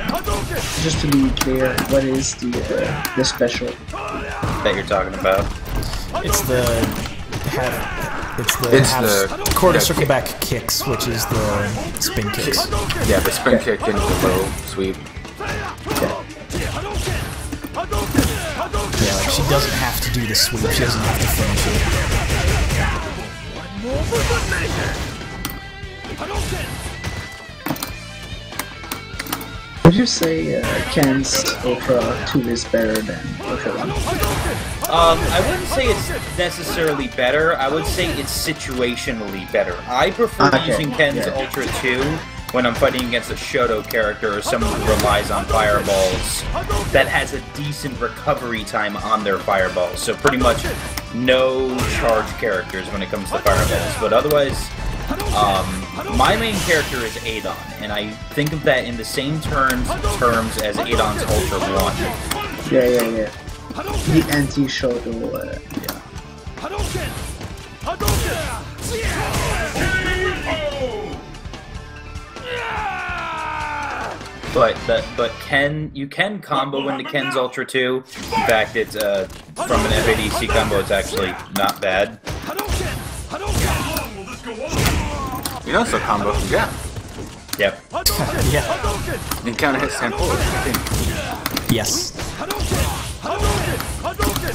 Just to be clear, what is the special? That you're talking about. It's the quarter circle back kicks, which is the spin kicks. Yeah, the spin kick and the low sweep. Yeah, like she doesn't have to do the sweep. She doesn't have to finish it. Would you say Ken's Ultra 2 is better than Ultra 1? I wouldn't say it's necessarily better. I would say it's situationally better. I prefer using Ken's Ultra 2 when I'm fighting against a Shoto character or someone who relies on fireballs that has a decent recovery time on their fireballs. So pretty much no charge characters when it comes to fireballs. But otherwise, my main character is Adon, and I think of that in the same terms as Adon's Ultra 1. Yeah. The anti-Shoto, But Ken, you can combo into Ken's Ultra 2. In fact, it's from an FADC combo, it's actually not bad. You know, it's a combo from Gap. Yep. Yeah. And kind of hits 10 forward, I think. Yes.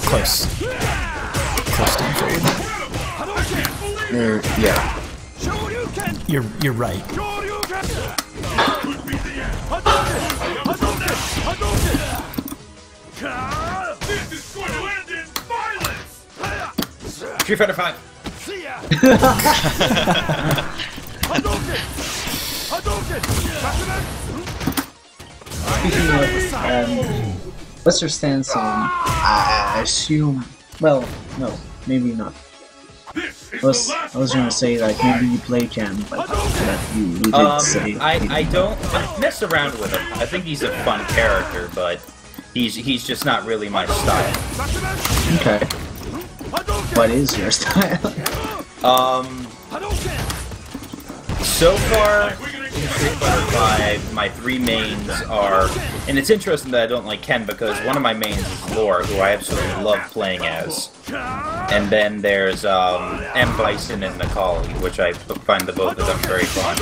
Close. Close down forward. Yeah. You're right. This is going to end in violence! StreetFighter 5. Speaking of, what's your stance on, I assume, well, no, maybe not. I was gonna say, like, maybe you play Ken, but you did say... I don't mess around with him. I think he's a fun character, but he's just not really my style. Okay. What is your style? So far, in Street Fighter 5, my three mains are... And it's interesting that I don't like Ken, because one of my mains is Lore, who I absolutely love playing as. And then there's M. Bison and Macaulay, which I find the both of them very fun.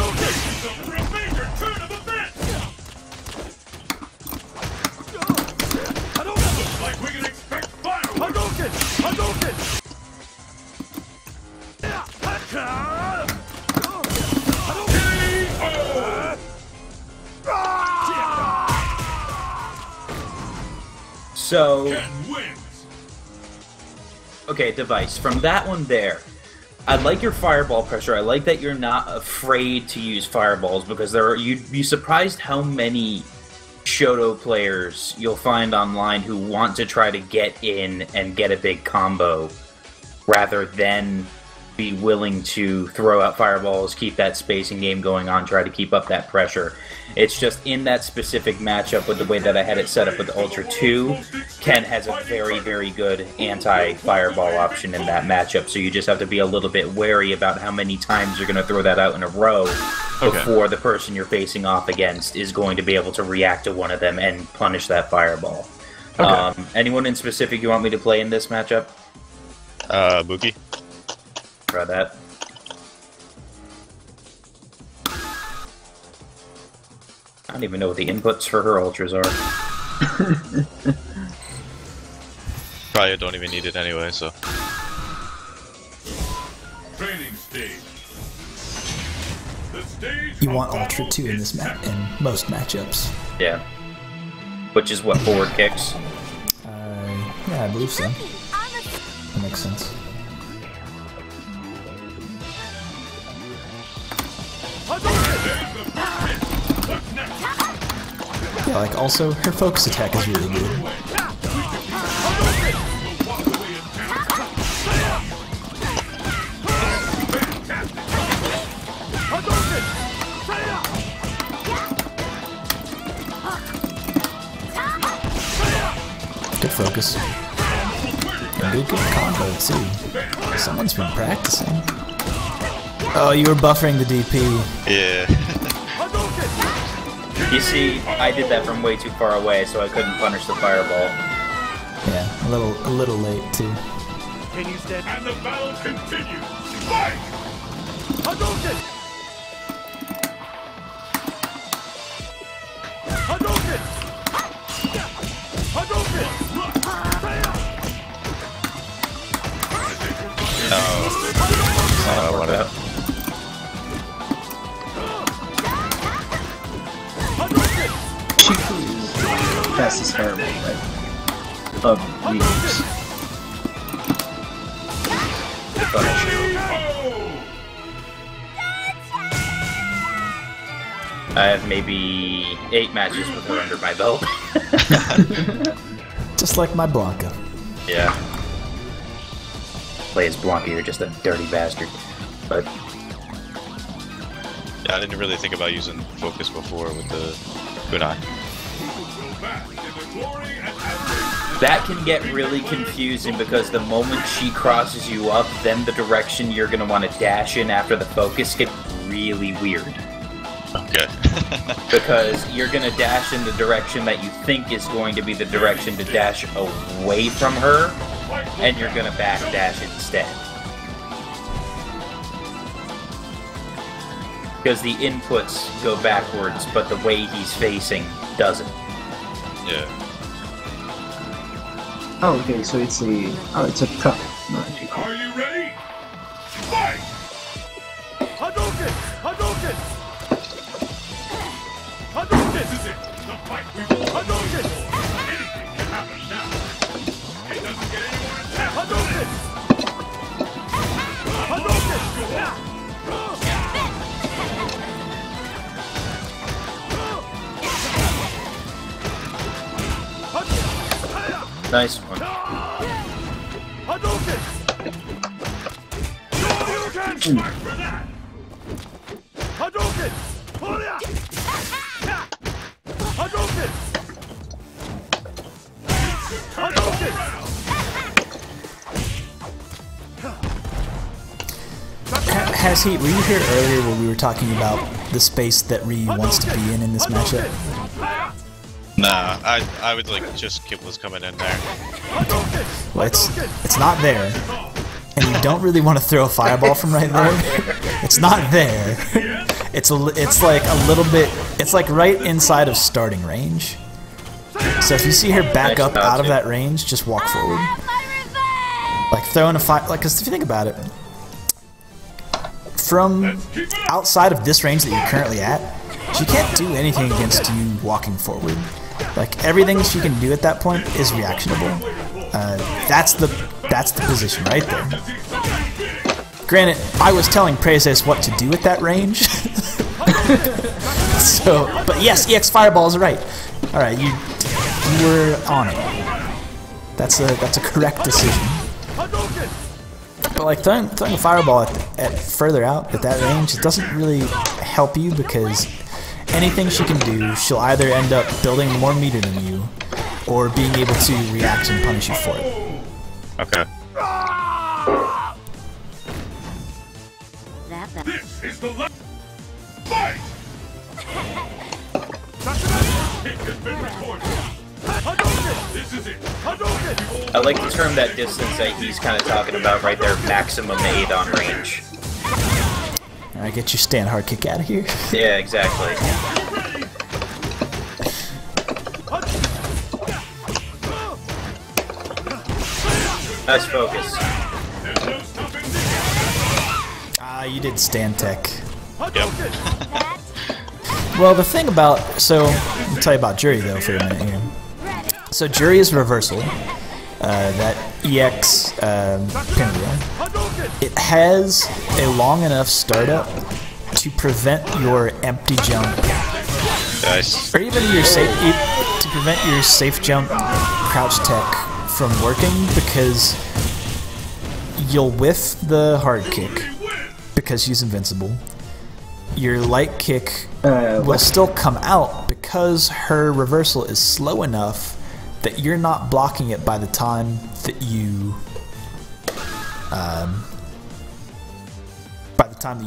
So, okay, Device, from that one there, I like your fireball pressure. I like that you're not afraid to use fireballs, because you'd be surprised how many Shoto players you'll find online who want to try to get in and get a big combo, rather than be willing to throw out fireballs, keep that spacing game going on, try to keep up that pressure. It's just in that specific matchup with the way that I had it set up with the Ultra 2, Ken has a very, very good anti-fireball option in that matchup, so you just have to be a little bit wary about how many times you're going to throw that out in a row before the person you're facing off against is going to be able to react to one of them and punish that fireball. Okay. Anyone in specific you want me to play in this matchup? Ibuki. Try that. I don't even know what the inputs for her ultras are. Probably don't even need it anyway, so. Training stage. The stage You want Ultra 2 in this in most matchups. Yeah. Which is what, forward kicks? Yeah, I believe so. That makes sense. Yeah, like, also, her focus attack is really good. focus. And good combo too. Someone's been practicing. Oh, you were buffering the DP. Yeah. You see, I did that from way too far away, so I couldn't punish the fireball. Yeah, a little late too. Can you stand? And the battle continues. Fight! Hadouken! Hadouken! Hadouken! Oh, what up? Chiku is the fastest fireball, right? Of Reapers. I have maybe 8 matches with her under my belt. Just like my Blanca. Yeah. Play as Blanca, you're just a dirty bastard. But Yeah, I didn't really think about using focus before with the kunai. that can get really confusing because the moment she crosses you up, then the direction you're going to want to dash in after the focus gets really weird. Okay. Because you're going to dash in the direction that you think is going to be the direction to dash away from her, and you're going to backdash instead. Because the inputs go backwards, but the way he's facing doesn't. Yeah. Oh, okay, so it's a prop magic. Are you ready? Fight! Hadouken! Hadouken! Hadouken! This is it. The fight we will Hadouken! Anything can happen now. It doesn't get any more intense. Hadouken! Hadouken! Nice one. Hadouken! Hadouken! Hadouken! Hadouken! Hadouken! Has he? Were you here earlier when we were talking about the space that Ryu wants to be in this matchup? Nah, I would like just Kip was coming in there. Well, it's not there, and you don't really want to throw a fireball from right there. It's not there. It's like a little bit. It's like right inside of starting range. So if you see her back up out of that range, just walk forward. Like throwing a fire. Like, cause if you think about it, from outside of this range that you're currently at, she can't do anything against you walking forward. Like, everything she can do at that point is reactionable. That's the position right there. Granted, I was telling Prezes what to do at that range. So, but yes, EX Fireball is right. All right, you were on it. That's a correct decision. But like throwing a fireball at further out at that range, it doesn't really help you because anything she can do, she'll either end up building more meter than you, or being able to react and punish you for it. Okay. This is the last fight! It has been recorded. Hadouken! This is it. Hadouken! I like to term that distance that he's kind of talking about right there, maximum Adon range. Alright, get your stand hard kick out of here. Yeah, exactly. Nice focus. Ah, you did stand tech. Yep. Well, the thing about... So, let me tell you about Juri, though, for a minute here. So, Juri is reversal. That EX pinwheel. It has a long enough startup to prevent your empty jump. Nice. Or even your to prevent your safe jump crouch tech from working, because you'll whiff the hard kick because she's invincible. Your light kick will still come out because her reversal is slow enough that you're not blocking it by the time that you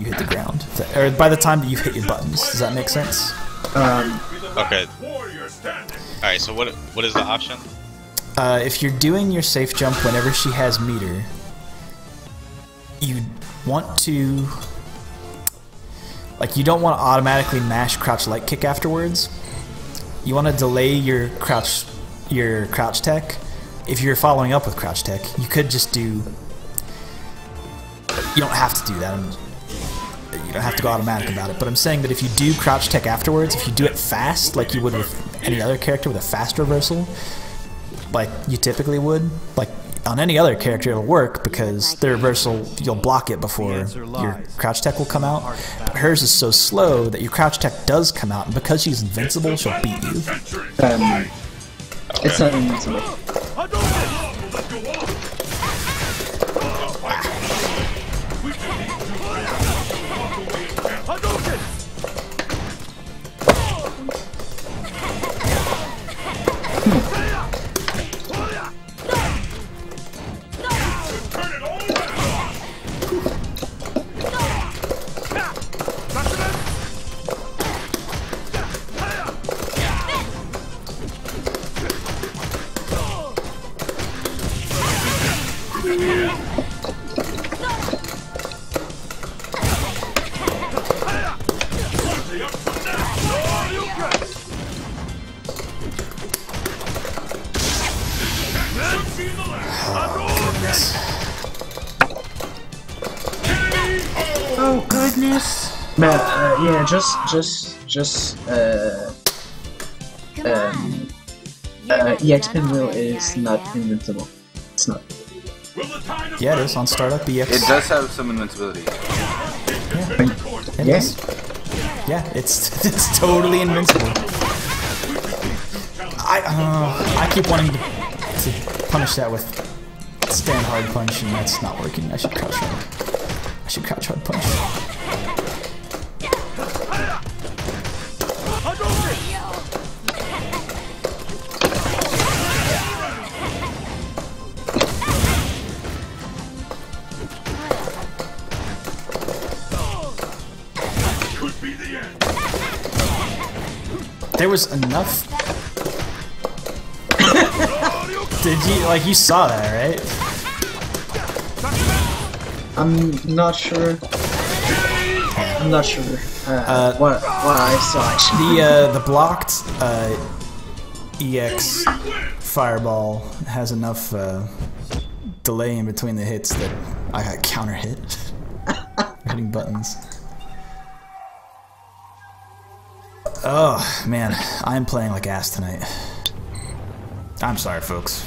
hit the ground, or by the time that you hit your buttons. Does that make sense? Okay. Alright, so what is the option? If you're doing your safe jump whenever she has meter, you want to, like, you don't want to automatically mash crouch light kick afterwards. You want to delay your crouch tech. If you're following up with crouch tech, you could just do. You don't have to do that. You don't have to go automatic about it. But I'm saying that if you do crouch tech afterwards, if you do it fast, like you would with any other character with a fast reversal, like you typically would, like on any other character it'll work because the reversal, you'll block it before your crouch tech will come out. But hers is so slow that your crouch tech does come out, and because she's invincible, she'll beat you. It's not invincible. Oh goodness! Man, yeah, EX Pinwheel is not invincible. It's not. Yeah, it is on startup EX. It does have some invincibility. Yeah, it is. Yeah, it's totally invincible. I keep wanting to punish that with stand hard punch, and that's not working. I should crouch hard. I should crouch hard punch. There was enough. Did you, like, you saw that, right? I'm not sure. I'm not sure what I saw actually. The blocked EX fireball has enough delay in between the hits that I got counter hit. Hitting buttons. Oh man, I'm playing like ass tonight. I'm sorry, folks.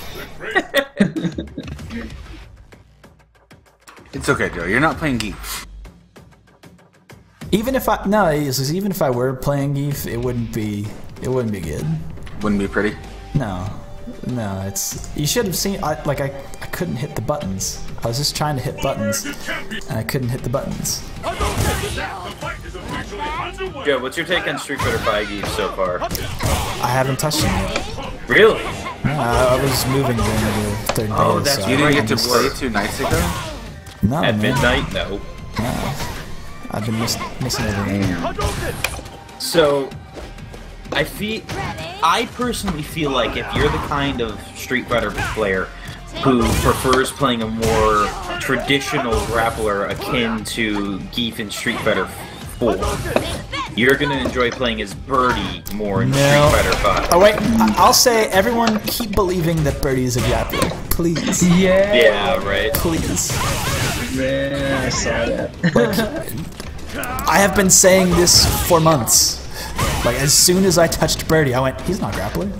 It's okay, Joe. You're not playing Geef. Even if even if I were playing Geef, it wouldn't be good. Wouldn't be pretty. No, it's, you should have seen. I couldn't hit the buttons. I was just trying to hit buttons, and I couldn't hit the buttons. Joe, what's your take on Street Fighter 5 Geef so far? I haven't touched them yet. Really? No, I was moving during the third day. That's so You didn't get to play 2 nights ago? No, At man. midnight? No. No. I've been missing everything. So, I personally feel like if you're the kind of Street Fighter player who prefers playing a more traditional grappler akin to Geef in Street Fighter 4, you're gonna enjoy playing as Birdie more in Street Fighter 5. Oh wait, I'll say everyone keep believing that Birdie is a grappler, please. Yeah. Yeah, right. Please. Yeah, I saw that. Like, I have been saying this for months. Like, as soon as I touched Birdie, I went, he's not a grappler.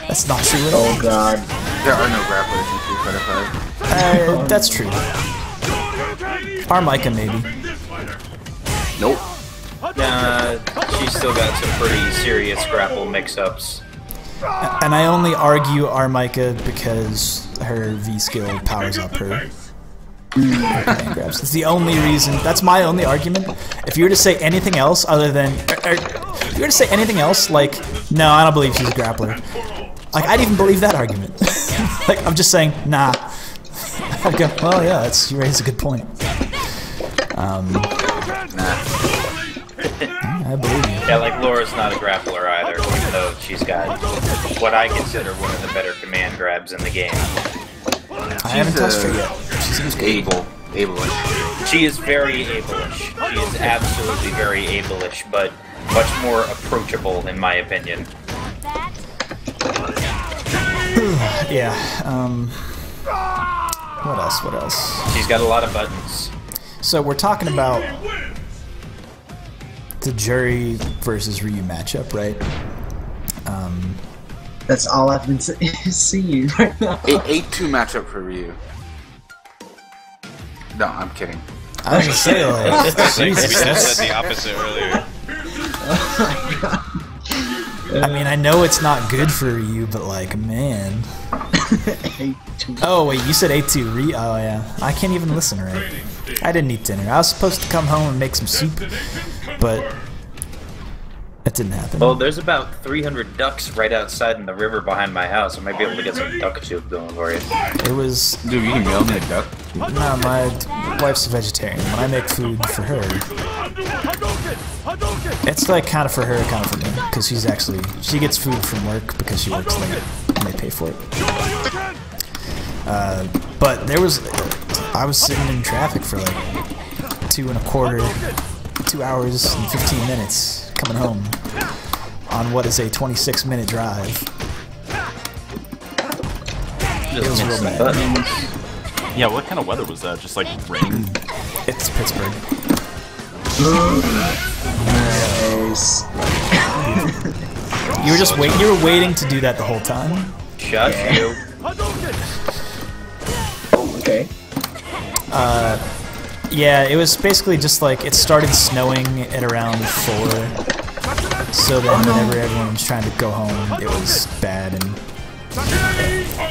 That's not true at all. Oh god. There are no grapplers in Street Fighter 5. That's true. Armika, maybe. Nope. She's still got some pretty serious grapple mix-ups. And I only argue Armika because her V skill powers up her Command grabs. It's the only reason. That's my only argument. If you were to say anything else other than, if you were to say anything else like, no, I don't believe she's a grappler. Like I'd even believe that argument. Like I'm just saying, nah. I'd go, well, yeah, you raise a good point. I believe you. Yeah, like Laura's not a grappler either, even though she's got what I consider one of the better command grabs in the game. I haven't touched her yet. She seems good. Able-ish. She is very able-ish. She is absolutely very able-ish, but much more approachable in my opinion. Yeah, what else, what else? She's got a lot of buttons. So we're talking about the Juri versus Ryu matchup, right? That's all I've been seeing right now. 8-2 matchup for Ryu. No, I'm kidding. I was just saying, like, We just said the opposite earlier. I mean, I know it's not good for Ryu, but like, man. 8-2. Oh wait, you said 8-2 Ryu? Oh yeah, I can't even listen right. I didn't eat dinner. I was supposed to come home and make some soup, but it didn't happen. Well, there's about 300 ducks right outside in the river behind my house. I might be able to get some duck soup going for you. It was... Dude, you can mail me a duck? No, my wife's a vegetarian. When I make food for her, it's like kind of for her, kind of for me, because she's actually... She gets food from work because she works late, and they pay for it. But there was... I was sitting in traffic for like 2 hours and 15 minutes coming home on what is a 26-minute drive. It was real bad. Yeah, what kind of weather was that? Just like rain? It's Pittsburgh. Nice. You were just waiting. You were waiting to do that the whole time. Shut you. Okay. Yeah, it was basically just like it started snowing at around 4. So then whenever everyone was trying to go home, it was bad. And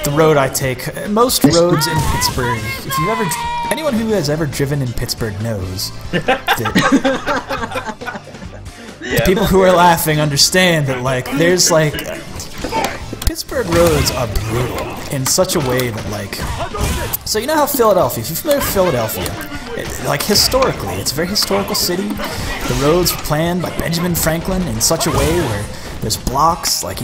the road I take, most roads in Pittsburgh, if you've ever, anyone who has ever driven in Pittsburgh knows that people who are laughing understand that like there's like Pittsburgh roads are brutal in such a way that like, so you know how Philadelphia, if you're familiar with Philadelphia, like historically, it's a very historical city. The roads were planned by Benjamin Franklin in such a way where there's blocks, like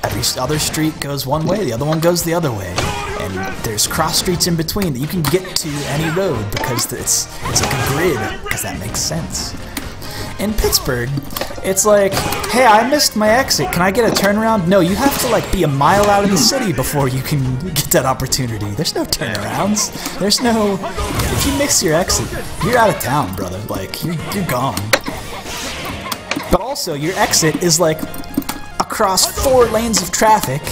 every other street goes one way, the other one goes the other way, and there's cross streets in between that you can get to any road because it's like a grid, because that makes sense. In Pittsburgh, it's like, hey, I missed my exit. Can I get a turnaround? No, you have to like be a mile out of the city before you can get that opportunity. There's no turnarounds. There's no. If you miss your exit, you're out of town, brother. Like you're gone. But also, your exit is like across 4 lanes of traffic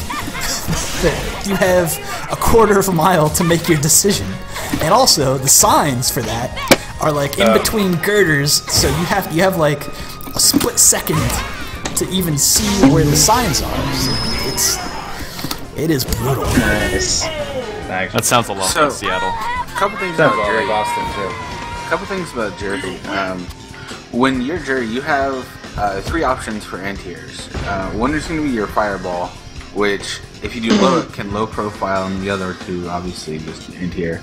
that you have a quarter of a mile to make your decision. And also, the signs for that are like in between girders, so you have like a split second to even see where the signs are. So it is brutal. Nice. That sounds a lot like Seattle. Couple things Sounds about all Juri. like Boston too. Couple things about Juri. When you're Juri, you have 3 options for anti-airs. One is going to be your fireball, which if you do low, it can low profile, and the other 2 obviously just anti-air.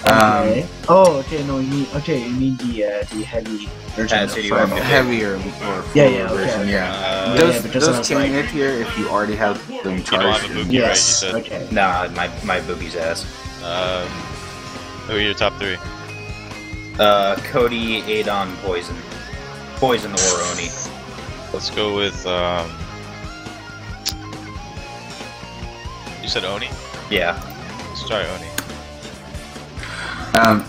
Okay. Oh, okay. No, you mean the heavy version. So you have to Heavier or Yeah, full okay, version. okay. Yeah. but just Those sounds can like- anti-air if you already have them You don't have charged. a Mookie, Yes. right? You said. Okay. Nah, my booby's ass. Who are your top 3? Cody, Adon, Poison. Poison or Oni. Let's go with. You said Oni? Yeah. Let's try Oni.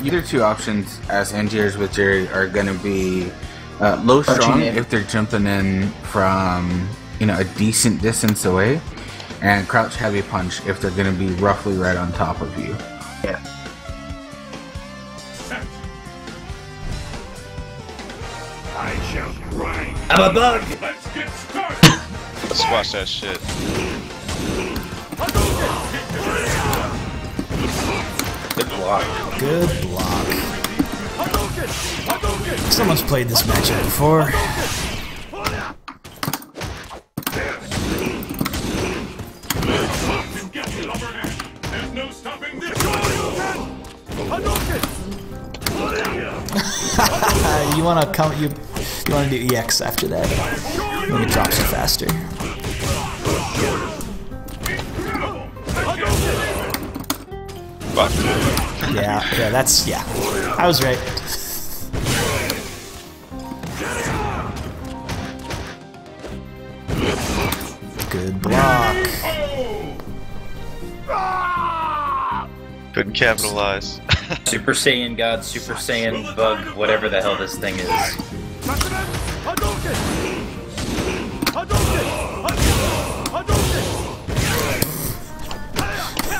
Either 2 options as anti-airs with Juri are going to be low strong in. if they're jumping in from a decent distance away, and crouch heavy punch if they're going to be roughly right on top of you. Yeah. I shall grind. I'm a bug! Let's get started. Squash that shit. block. Good block. Someone's played this matchup before. There's no stopping this. You wanna come? You wanna do EX after that? When it drops you faster. Yeah, that's I was right. Good block. Couldn't capitalize. Super Saiyan God, Super Saiyan Bug, whatever the hell this thing is.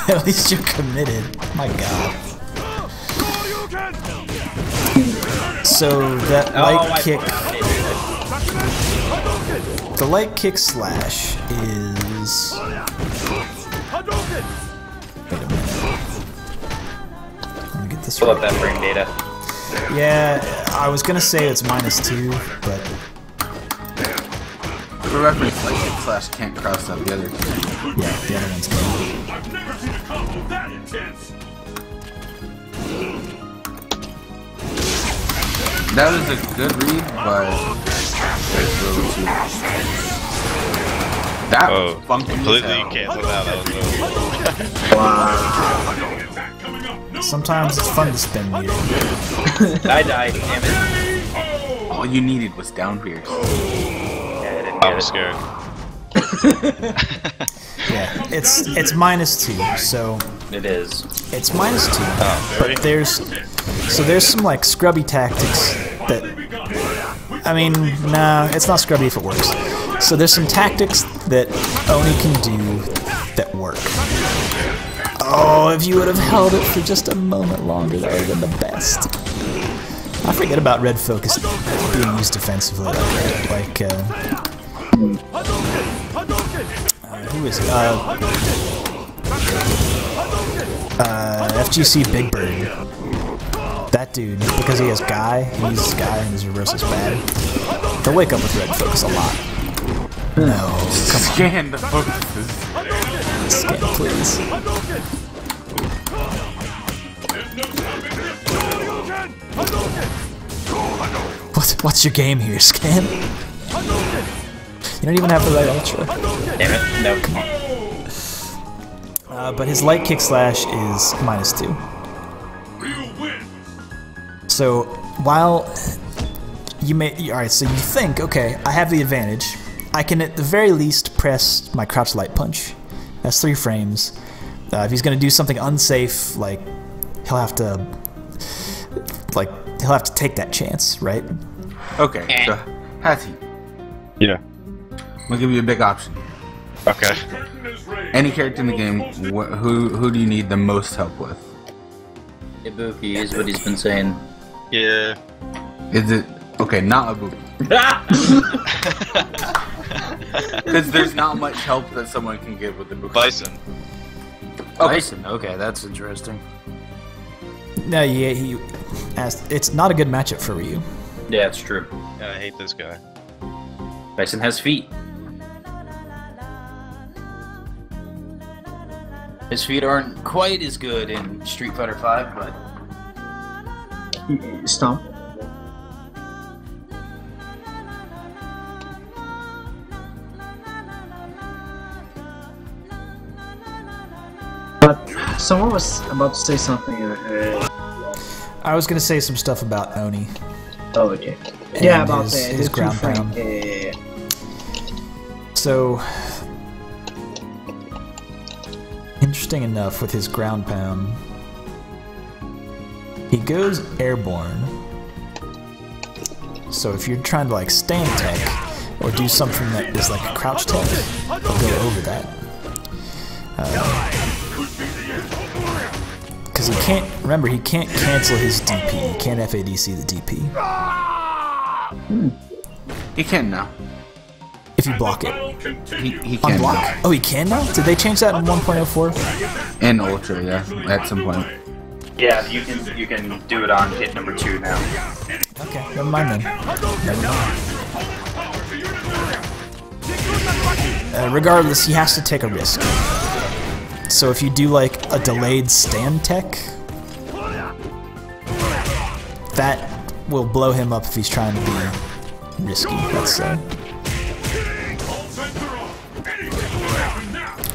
At least you're committed. My God. So that light kick. The light kick slash is. Wait a minute. Let me get this Pull right. up that frame data. Yeah, I was gonna say it's -2, but For reference, like slash can't cross out the other two. yeah, the other one's good. I've never seen a combo that intense. That was a good read, but it's a little too. That funky completely as hell. canceled out. That was Sometimes it's fun to spin meter. I died, damn it. All you needed was down pierce. I was scared. Yeah, it's -2, so It is. it's -2. Oh, But there's some like scrubby tactics that, I mean, nah, it's not scrubby if it works. So there's some tactics that Oni can do that work. Oh, if you would have held it for just a moment longer, that would have been the best. I forget about red focus being used defensively like that. Like, who is it? FGC Big Bird. That dude, because he has Guy, he uses Guy and his reverse is bad. They'll wake up with red focus a lot. No, come on. Scan the focuses. Scan, please. What's your game here, Scan? You don't even have the right ultra. Damn it, no. But his light kick slash is -2. So while you may, alright, so you think, okay, I have the advantage. I can at the very least press my crouch light punch. That's 3 frames. If he's gonna do something unsafe, like he'll have to take that chance, right? Okay, so Hattie, Yeah. I'll give you a big option. Okay. Any character in the game, who do you need the most help with? Ibuki is what he's been saying. Yeah. Is it okay? Not Ibuki, because there's not much help that someone can give with Ibuki. Bison. Bison. Okay, that's interesting. No, yeah, he asked. It's not a good matchup for Ryu. Yeah, it's true. Yeah, I hate this guy. Bison has feet. His feet aren't quite as good in StreetFighter 5, but Stomp. But someone was about to say something. I was gonna say some stuff about Oni. Oh, okay. And Yeah, about his the ground 2 frame. pound. Yeah. So, interesting enough with his ground pound, he goes airborne. So if you're trying to like stand tech or do something that is like a crouch tech, he'll go over that. Because he can't, remember, he can't cancel his DP. He can't FADC the DP. He can now. If you block it. He can Unblock. now. Oh, he can now? Did they change that in 1.04? And Ultra, yeah, at some point. Yeah, you can do it on hit number 2 now. Okay, never mind then. Never mind. Regardless, he has to take a risk. So if you do like a delayed stand tech, that will blow him up if he's trying to be risky, let's say.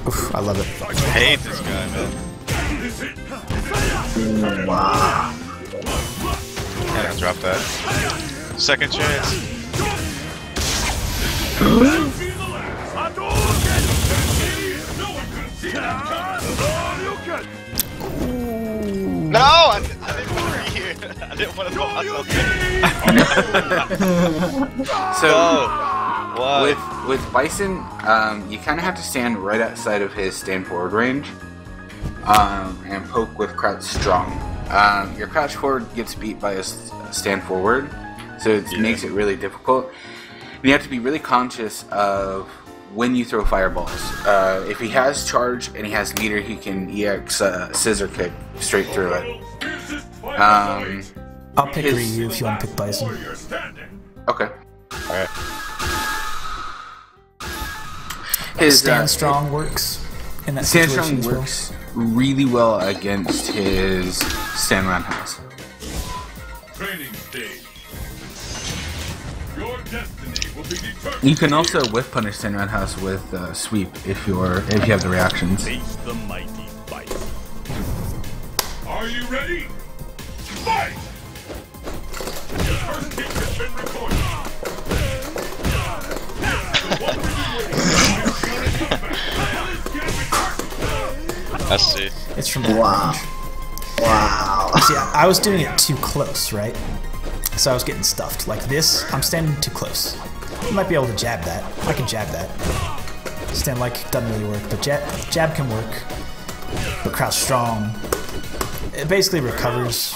Oof, I love it. I hate this guy, man. Wow. Yeah, drop that. Second chance. No, I didn't want to be here. I didn't want to throw myself in. So, Why? with Bison, you kind of have to stand right outside of his stand forward range, and poke with crouch strong. Your crouch forward gets beat by a stand forward, so it makes it really difficult. And you have to be really conscious of when you throw fireballs. If he has charge and he has meter, he can EX scissor kick straight through it. I'll pick Ryu if you want to pick Bison. Okay. Alright. His Stand strong works in that stand situation strong as well. works really well against his stand roundhouse. Training stage. Your destiny will be determined. You can also whiff punish stand roundhouse with sweep if you have the reactions. Face the mighty Bison. Are you ready? Fight! The first kick has been recorded. I see. It's from that Wow. range. Wow. See, I was doing it too close, right? So I was getting stuffed. Like this, I'm standing too close. You might be able to jab that. I can jab that. Stand like doesn't really work, but jab can work. But crouch strong, it basically recovers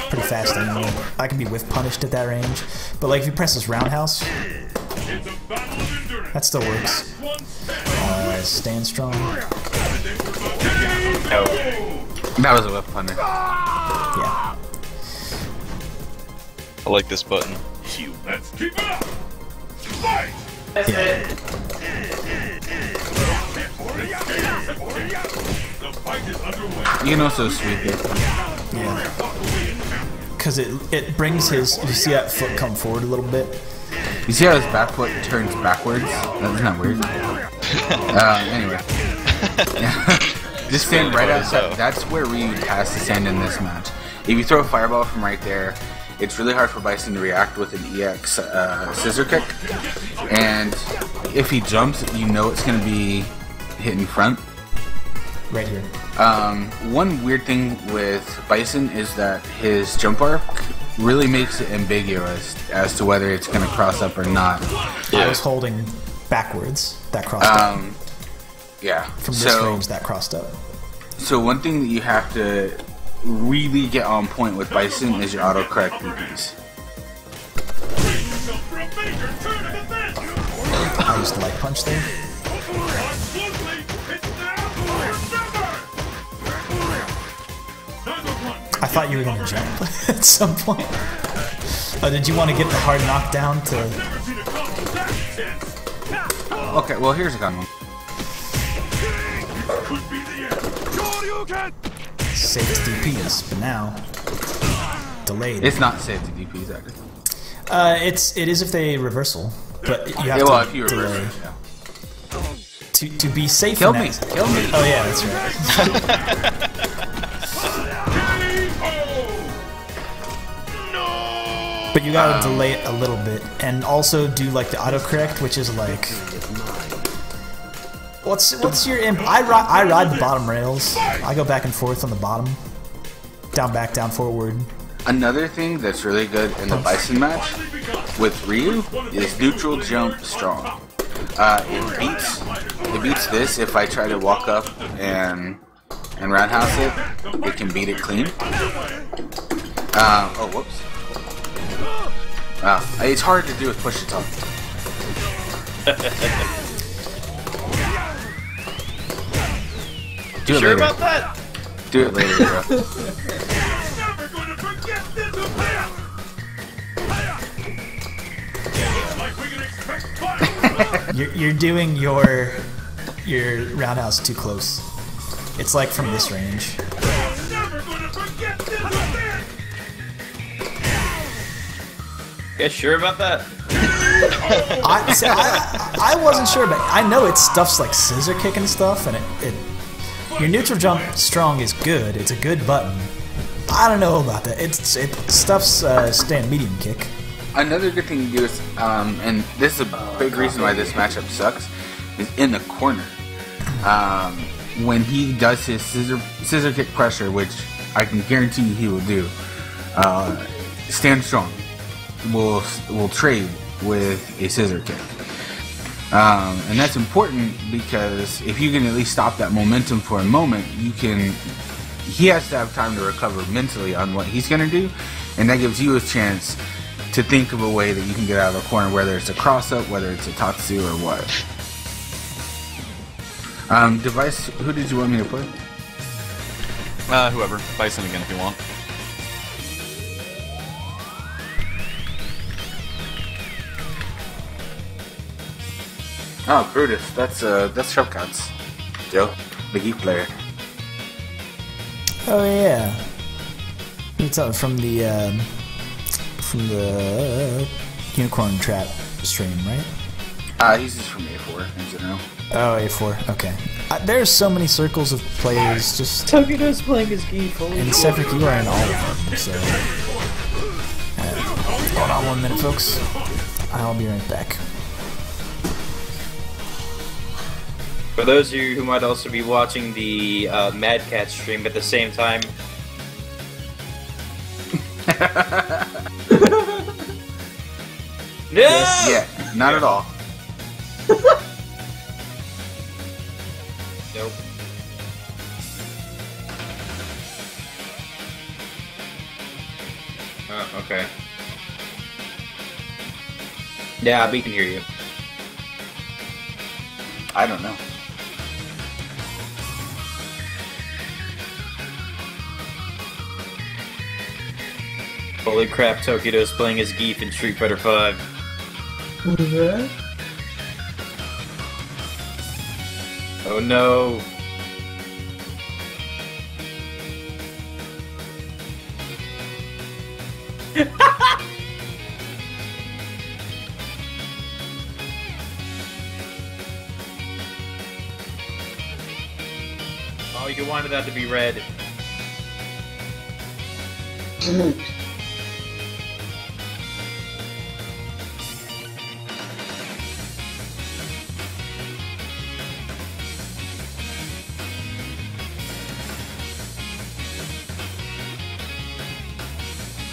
pretty fast anyway. I can be whiff punished at that range. But like if you press this roundhouse, that still works. Stand strong. No. That was a whiff punish. Yeah. I like this button. Let's keep it up. Fight! Yeah. The fight is underway. You can also sweep it. Yeah. Because it brings his, if you see that foot come forward a little bit, You see how his back foot turns backwards? That's not weird. Anyway. Just stand right outside. That's where Ryu has to stand in this match. If you throw a fireball from right there, it's really hard for Bison to react with an EX scissor kick. And if he jumps, you know it's going to be hit in front. right here. One weird thing with Bison is that his jump arc really makes it ambiguous as to whether it's going to cross up or not. I was holding backwards, that crossed up. Yeah. From this range, that crossed up. So one thing that you have to really get on point with Bison is your autocorrect BPs. I used to like punch there. I thought you were going to jump at some point. Did you want to get the hard knockdown to... Okay, well here's a gun one. Safe to DPs, but now... delayed. It's not safe to DPs actually. It is if they reversal, but you have Yeah, well, to if you delay. reverse it, yeah. To be safe Kill in me! that. Kill me! Oh yeah, that's right. But you gotta delay it a little bit, and also do like the autocorrect, which is like, what's your imp? I ride the bottom rails. I go back and forth on the bottom, down, back, down, forward. Another thing that's really good in the Bison match with Ryu is neutral jump strong. It beats this if I try to walk up and roundhouse it. It can beat it clean. Oh, whoops. It's hard to do with push to talk. You sure about that? Do it later, bro. Never gonna forget this event! Like we can expect fire! You're doing your roundhouse too close. It's like from this range. Never gonna forget this event! You guys sure about that? I wasn't sure, but I know it stuffs like scissor kick and stuff, and it your neutral jump strong is good. It's a good button. I don't know about that. It stuffs stand medium kick. Another good thing to do is, and this is a big reason why this matchup sucks, is in the corner. When he does his scissor kick pressure, which I can guarantee you he will do, stand strong. Will trade with a scissor kick. And that's important because if you can at least stop that momentum for a moment, he has to have time to recover mentally on what he's going to do, and that gives you a chance to think of a way that you can get out of the corner, whether it's a cross-up, whether it's a tatsu, or what. Device, who did you want me to play? Whoever. Bison again if you want. Oh, Brutus. That's Shopcats. Joe, the geek player. Oh yeah. It's from the Unicorn Trap stream, right? He's just from A4 in general. Oh, A4. Okay. There's so many circles of players. Just Tokido's playing his geek. and Cedric, you are in all of them. So, hold on 1 minute, folks. I'll be right back. For those of you who might also be watching the Mad Cat stream at the same time. No! Yeah, not at all. Nope. Oh, okay. Yeah, we can hear you. I don't know. Holy crap, Tokido's playing as Geef in Street Fighter 5. What is that? Oh no. Oh, you wanted that to be red.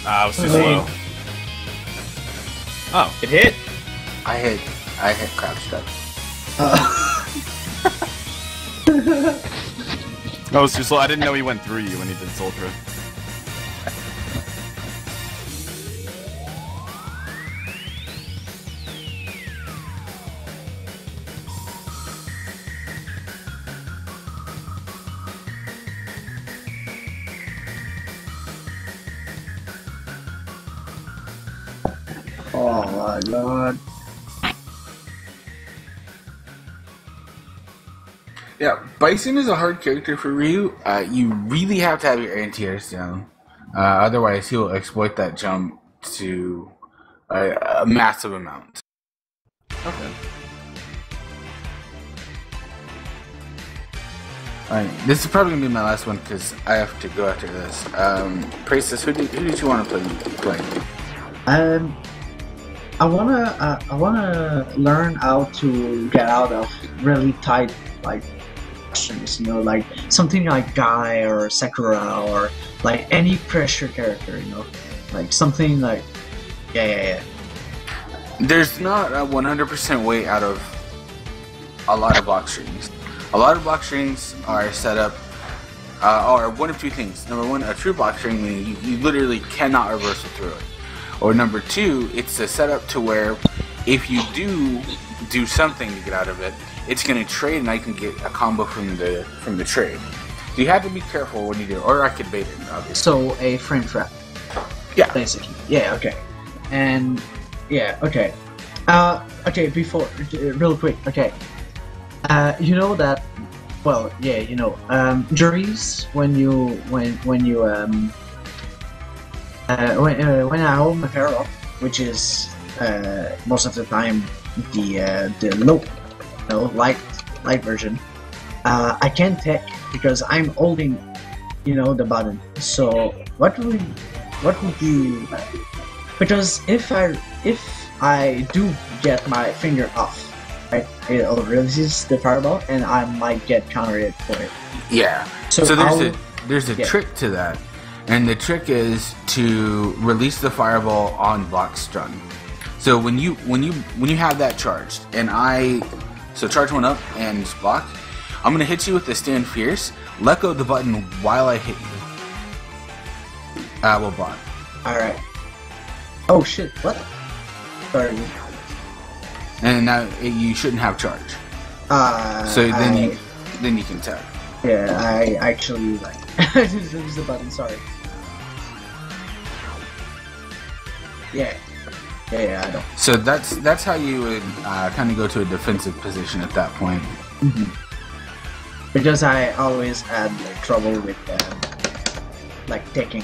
I was too slow. Oh, It hit! I hit crouch up. I was too slow. I didn't know he went through you when he did Soul Throw. Oh my god. Yeah, Bison is a hard character for Ryu. You really have to have your anti-airs down. Otherwise, he'll exploit that jump to a massive amount. Okay. Alright, this is probably going to be my last one because I have to go after this. Priestess, who did you want to play? I wanna learn how to get out of really tight like strings, you know, like something like Guy or Sakura or like any pressure character, you know, like something like yeah. There's not a 100% way out of a lot of block strings. A lot of block strings are set up, or one of two things. Number one, a true block string, meaning you literally cannot reversal through it. Or number two, it's a setup to where if you do something to get out of it, it's going to trade and I can get a combo from the trade. So you have to be careful when you do, or I could bait it, obviously. So a frame trap. Yeah. Basically. Yeah. Okay. And yeah. Okay. Okay. Before, real quick. Okay. You know that. Well, yeah. You know. Juries when I hold my power up, which is most of the time the low, light version. I can't tech because I'm holding, the button. So what would you? Because if I do get my finger off, right, it'll release the fireball, and I might get countered for it. Yeah. So there's a trick to that, and the trick is to release the fireball on block stun. So when you have that charged, and charge one up and block. I'm gonna hit you with the stand fierce. Let go of the button while I hit you. Will block. All right. Oh shit! What? Sorry. And now you shouldn't have charge. So then you can tap. Yeah, I actually I just lose the button. Sorry. Yeah, I don't. So that's how you would kind of go to a defensive position at that point. Mm-hmm. Because I always had trouble with taking.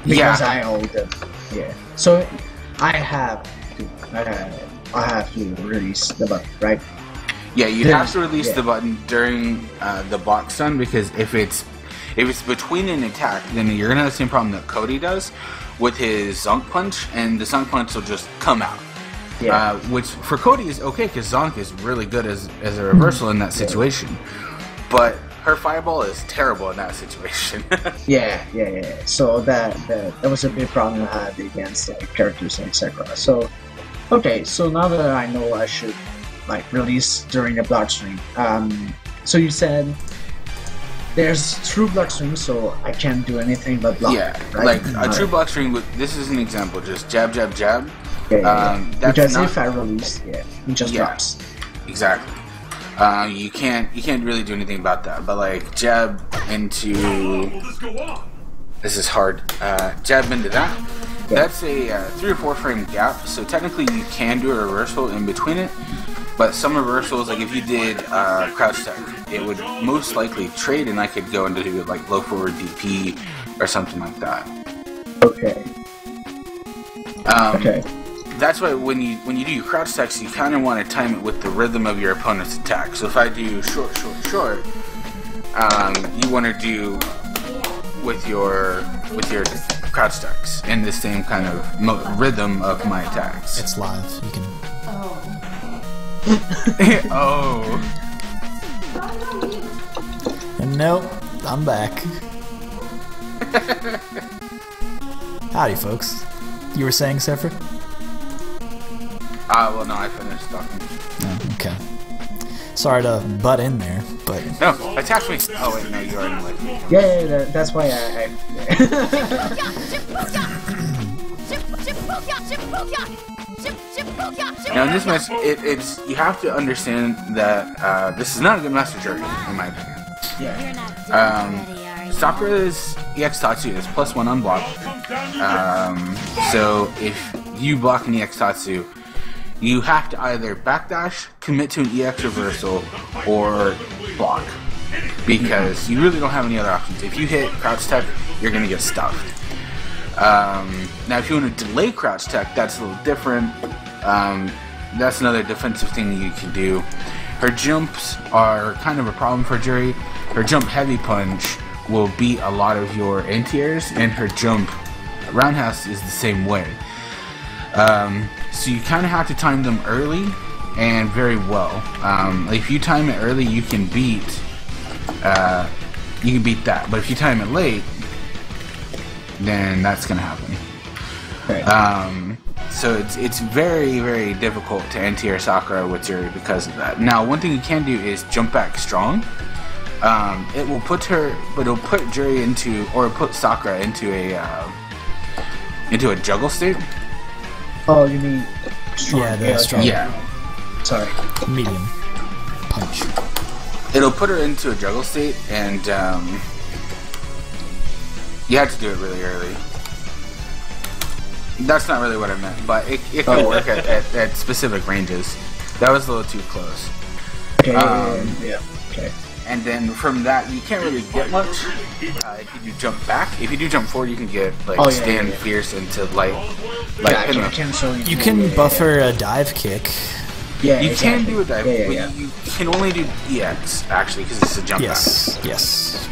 Because I hold them. Yeah. So I have to release the button, right? Yeah, you have to release the button during the block stun, because if it's between an attack, then you're gonna have the same problem that Cody does with his Zonk punch, and the Zonk punch will just come out. Yeah. Which for Cody is okay because Zonk is really good as a reversal in that situation. But her fireball is terrible in that situation. Yeah. So that was a big problem I had against characters, etc. So, okay. So now that I know I should release during a block string. So you said there's true block string, so I can't do anything but block. Yeah, right? A true block string. This is an example. Just jab, jab, jab. Yeah. Because if I release, it just drops. Exactly. You can't really do anything about that. But jab into. This is hard. Jab into that. That's a 3 or 4 frame gap. So technically you can do a reversal in between it. But some reversals, if you did crouch tech, it would most likely trade, and I could go into low forward DP or something like that. Okay. Okay. That's why when you do your crouch techs, you kind of want to time it with the rhythm of your opponent's attack. So if I do short, you want to do with your crouch techs in the same kind of rhythm of my attacks. It's live. You can. Oh. And nope, I'm back. Howdy, folks. You were saying, Sephiroth? Well, no, I finished talking. Oh, okay. Sorry to butt in there, but... No, attack me! Oh, wait, no, you already like me. Yeah, that's why I Now in this match, it's you have to understand that this is not a good Master Juri, in my opinion. Yeah. Sakura's EX Tatsu is +1 on block. So if you block an EX Tatsu, you have to either backdash, commit to an EX reversal, or block. Because you really don't have any other options. If you hit crouch tech, you're going to get stuffed. Now if you want to delay crouch tech, that's a little different. That's another defensive thing you can do. Her jumps are kind of a problem for Juri. Her jump heavy punch will beat a lot of your anti-airs, and her jump roundhouse is the same way. So you kind of have to time them early and very well. If you time it early, you can beat that. But if you time it late, then that's gonna happen. Right. So it's very, very difficult to anti-air Sakura with Juri because of that. Now, one thing you can do is jump back strong. It will put it'll put Juri into, or put Sakura into a juggle state. Oh, you mean strong? Yeah, that's strong. Yeah. Sorry. Medium punch. it'll put her into a juggle state, and you have to do it really early. That's not really what I meant, but it can work at specific ranges. That was a little too close. Okay. Yeah. Okay. And then from that, you can't really get much if you do jump back. If you do jump forward, you can get like stand fierce into light. You can buffer a dive kick. Yeah, you exactly. can do a dive, but you can only do EX actually because it's a jump back. Yes.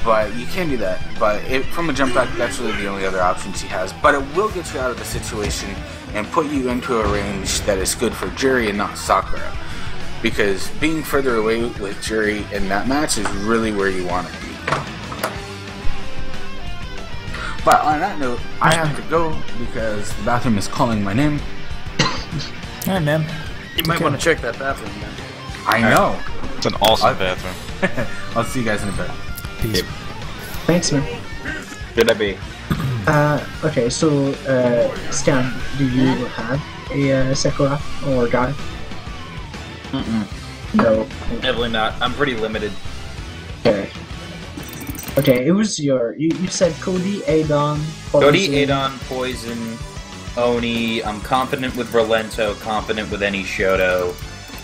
But you can do that. But from a jump back, that's really the only other options he has. But it will get you out of the situation and put you into a range that is good for Juri and not Sakura. Because being further away with Juri in that match is really where you want to be. But on that note, I have to go because the bathroom is calling my name. Alright, man. You might want to check that bathroom, man. I know. It's an awesome bathroom. I'll see you guys in a bit. Peace. Thanks, man. Good to be. Okay, so, Stan, do you have a Sakura or guy? No. Definitely not. I'm pretty limited. Okay. Okay, it was you said Cody, Adon, Poison. Cody, Adon, Poison, Oni. I'm confident with Rolento, confident with any Shoto,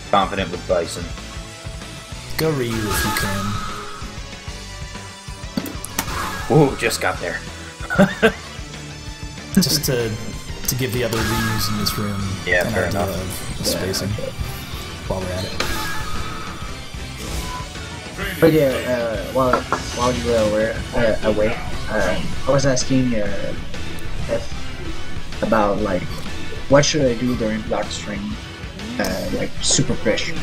confident with Bison. Go Ryu if you can. Ooh, just got there. Just to give the other Ryus in this room an fair idea enough. of the spacing while we're at it. But yeah, while you were away, I was asking F about like what should I do during block string, like super pressure.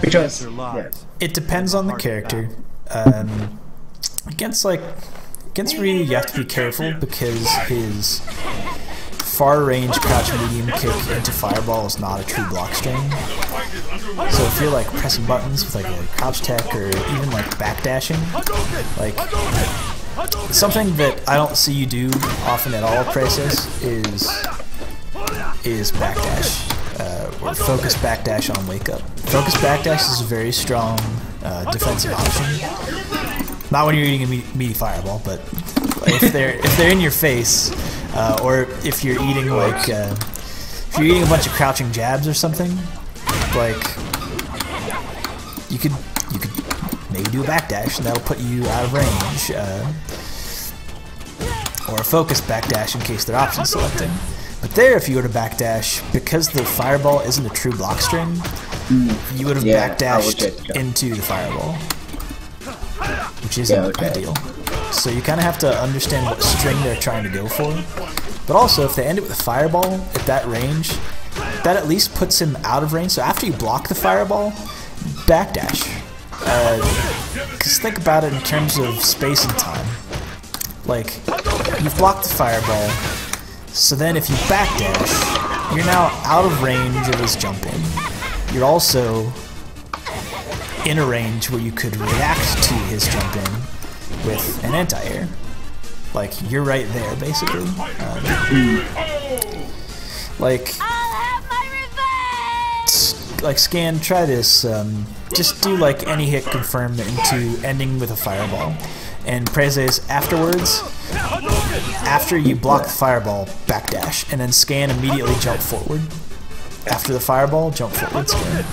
Because it depends on the character. Against Ryu, you have to be careful because his far range crouch medium kick into fireball is not a true block string. So if you're like pressing buttons with like a crouch tech or even like backdashing, like something that I don't see you do often at all, Praesus, is backdash or focus backdash on wake up. Focus backdash is a very strong defensive option. Not when you're eating a meaty fireball, but if they're in your face, or if you're eating like if you're eating a bunch of crouching jabs or something, like you could maybe do a backdash and that'll put you out of range, or a focus backdash in case they're option selecting. But there, if you were to backdash, because the fireball isn't a true block string, you would have backdashed into the fireball, which isn't ideal. So you kind of have to understand what string they're trying to go for. But also, if they end it with a fireball at that range, that at least puts him out of range. So after you block the fireball, backdash. Because think about it in terms of space and time. Like, you've blocked the fireball, so then if you backdash, you're now out of range of his jump in. You're also in a range where you could react to his jump in with an anti-air. Like, you're right there, basically. Like Scan, try this. Just do like any hit confirm into ending with a fireball. And Prezes, afterwards, after you block the fireball, backdash, and then Scan immediately jump forward. After the fireball, jump forward, Scan.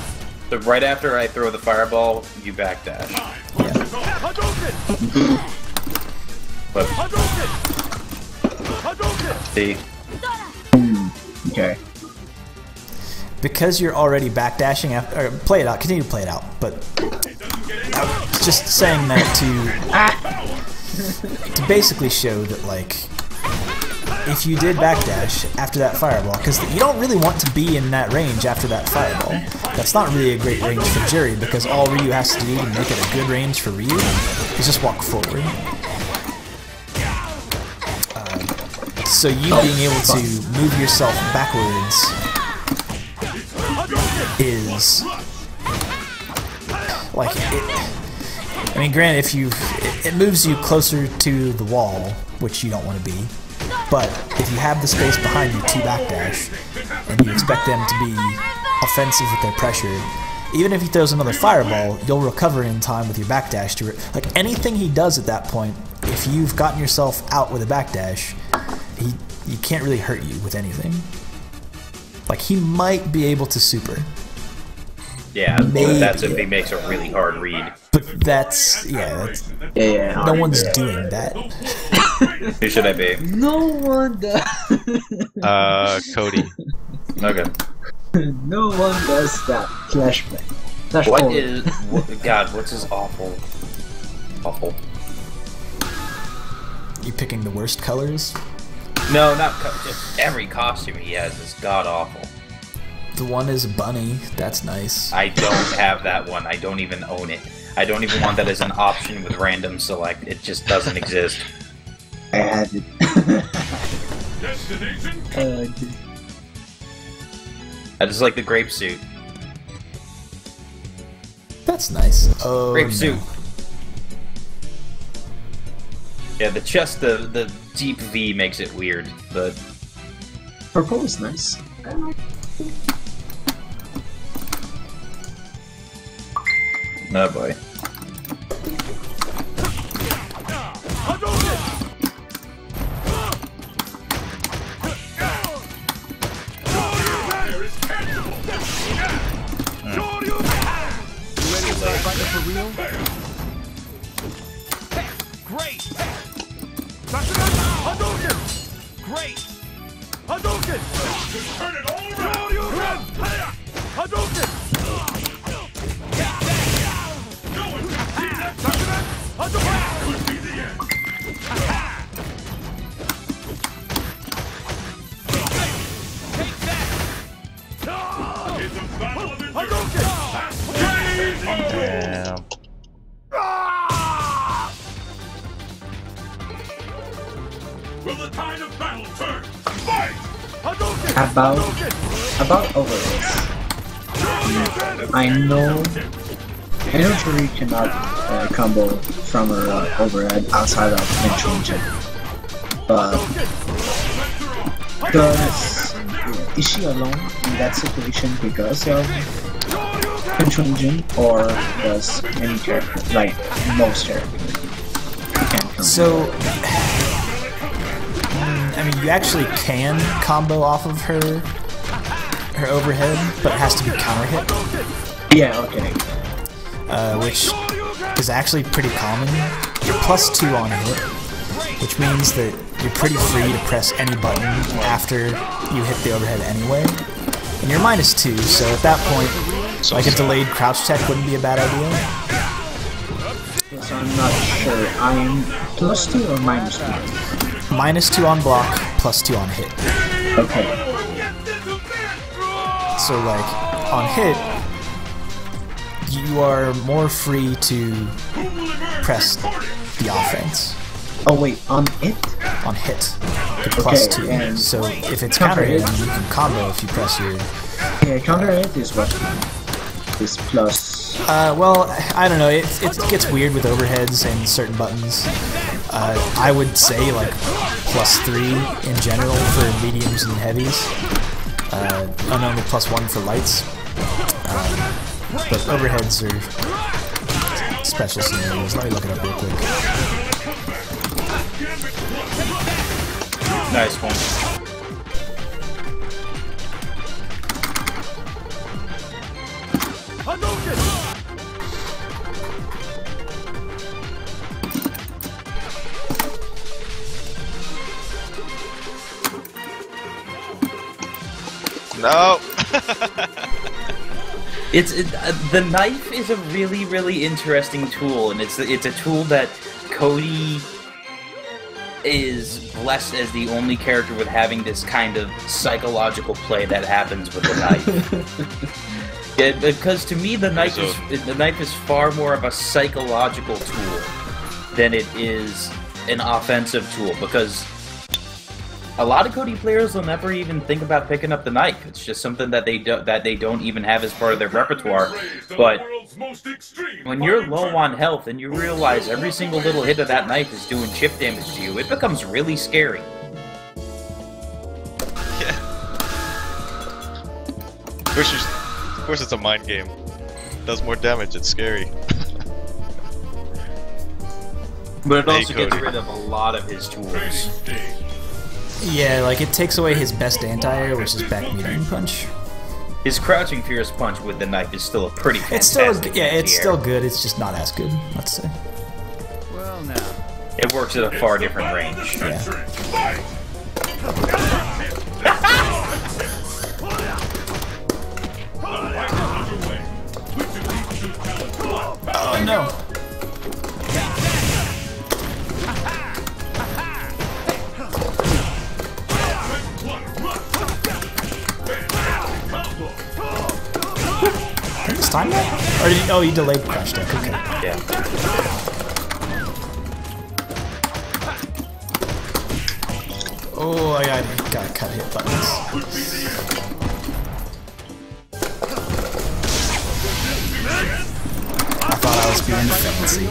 So right after I throw the fireball, you backdash. But see. Okay. Because you're already backdashing after, or play it out, continue to play it out, but just saying that to basically show that, like, if you did backdash after that fireball, because you don't really want to be in that range after that fireball. That's not really a great range for Juri, because all Ryu has to do to make it a good range for Ryu is just walk forward. So you being able to move yourself backwards is like I mean, granted, if it moves you closer to the wall, which you don't want to be, but if you have the space behind you to backdash and you expect them to be offensive with their pressure, even if he throws another fireball, you'll recover in time with your backdash to like anything he does at that point. If you've gotten yourself out with a backdash, he can't really hurt you with anything. Like he might be able to super. Yeah, maybe, that's if he makes a really hard read. But that's yeah. No one's doing that. Who should I be? No one does. Cody. Okay. No one does that. Flashback. What is... God, what's his awful... Awful. You picking the worst colors? No, not... Just every costume he has is god-awful. The one is bunny. That's nice. I don't have that one. I don't even own it. I don't even want that as an option with random select. It just doesn't exist. I had it. Destination? I just like the grape suit. That's nice. Oh, Grape no. suit. Yeah, the chest, the deep V makes it weird, but... Purple is nice. Oh boy. Great! Hadouken! Great! Hadouken! Just turn it all around! Hadouken! Could be the end! Take that! It's a battle of endurance! Damn. Will the tide of battle turn? Fight! About overheads. I know Juri cannot combo from her overhead outside of pinch. But is she alone in that situation because of pinch or does any character, like most characters, can't combo? So, I mean, you actually can combo off of her overhead, but it has to be counter hit. Yeah, okay. Which is actually pretty common. You're +2 on hit, which means that you're pretty free to press any button after you hit the overhead anyway. And you're -2, so at that point, like a delayed crouch tech wouldn't be a bad idea. So I'm not sure. I'm +2 or -2? -2 on block, +2 on hit. Okay. So like, on hit, you are more free to press the offense. Oh wait, on it? On hit. You're +2. and So if it's counter hit, you can combo if you press your... Yeah, counter hit is what? Is plus... well, I don't know, it gets weird with overheads and certain buttons. I would say like +3 in general for mediums and heavies. And only +1 for lights. But overheads are special scenarios. Let me look it up real quick. Nice one. No. The knife is a really interesting tool, and it's a tool that Cody is blessed as the only character with having this kind of psychological play that happens with the knife. Yeah, because to me the knife is far more of a psychological tool than it is an offensive tool, because a lot of Cody players will never even think about picking up the knife. It's just something that they don't even have as part of their repertoire. But when you're low on health and you realize every single little hit of that knife is doing chip damage to you, it becomes really scary. Yeah. Of course it's a mind game. does more damage. It's scary. But it Hey, also gets Cody. rid of a lot of his tools. Yeah, like it takes away his best anti-air, which is back medium punch. His crouching fierce punch with the knife is still a pretty It's still, fantastic yeah, it's anti-air. still good. It's just not as good, let's say. Well, now. It works at a far different range. Yeah. Oh no. This time that? Or did you, oh, you delayed crash deck. Okay. Yeah. Oh, I gotta cut hit buttons. I thought I was being fancy.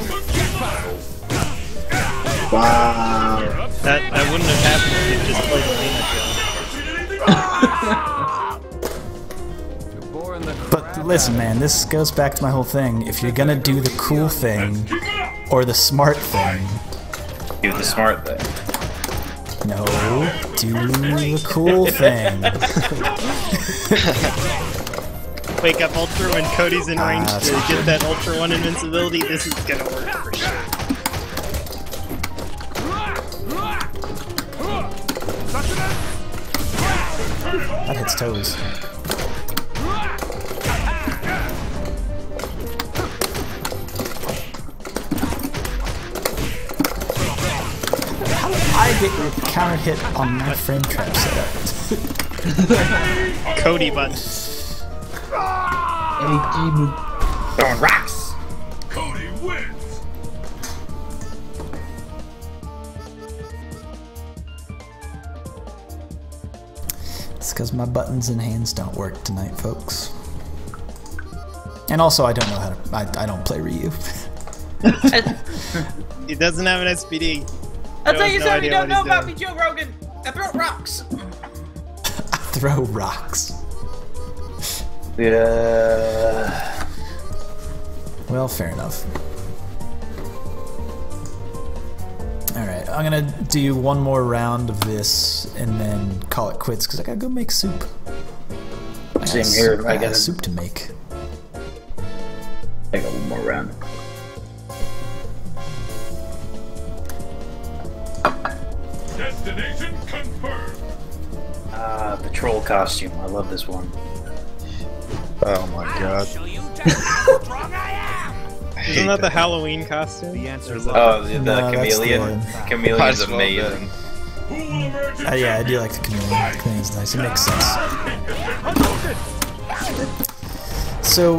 Wow. That wouldn't have happened if you just played Lena Joe. But listen, man, this goes back to my whole thing. If you're gonna do the cool thing or the smart thing, Do the smart thing. no, do the cool thing. Wake up Ultra when Cody's in range that's to not get good. that Ultra 1 invincibility. This is gonna work for sure. That hits toes. How did I get counter hit on my frame trap setup? Cody button. Throwing rocks! Cody wins. It's because my buttons and hands don't work tonight, folks. And also, I don't know how to. I don't play Ryu. He doesn't have an SPD. I'll tell you no something you idea don't what know he's about me, Joe Rogan. I throw rocks. Throw rocks. Yeah. Well, fair enough. Alright, I'm gonna do one more round of this and then call it quits because I gotta go make soup. Same here. I got soup to make. I got one more round. Destination confirmed. The troll costume. I love this one. Oh my god. Isn't that the Halloween costume? The answer is Oh, the No, that's chameleon. the- Chameleon's Might as well amazing. Who will emerge? Yeah, I do like the chameleon. The chameleon's nice. It makes sense. So,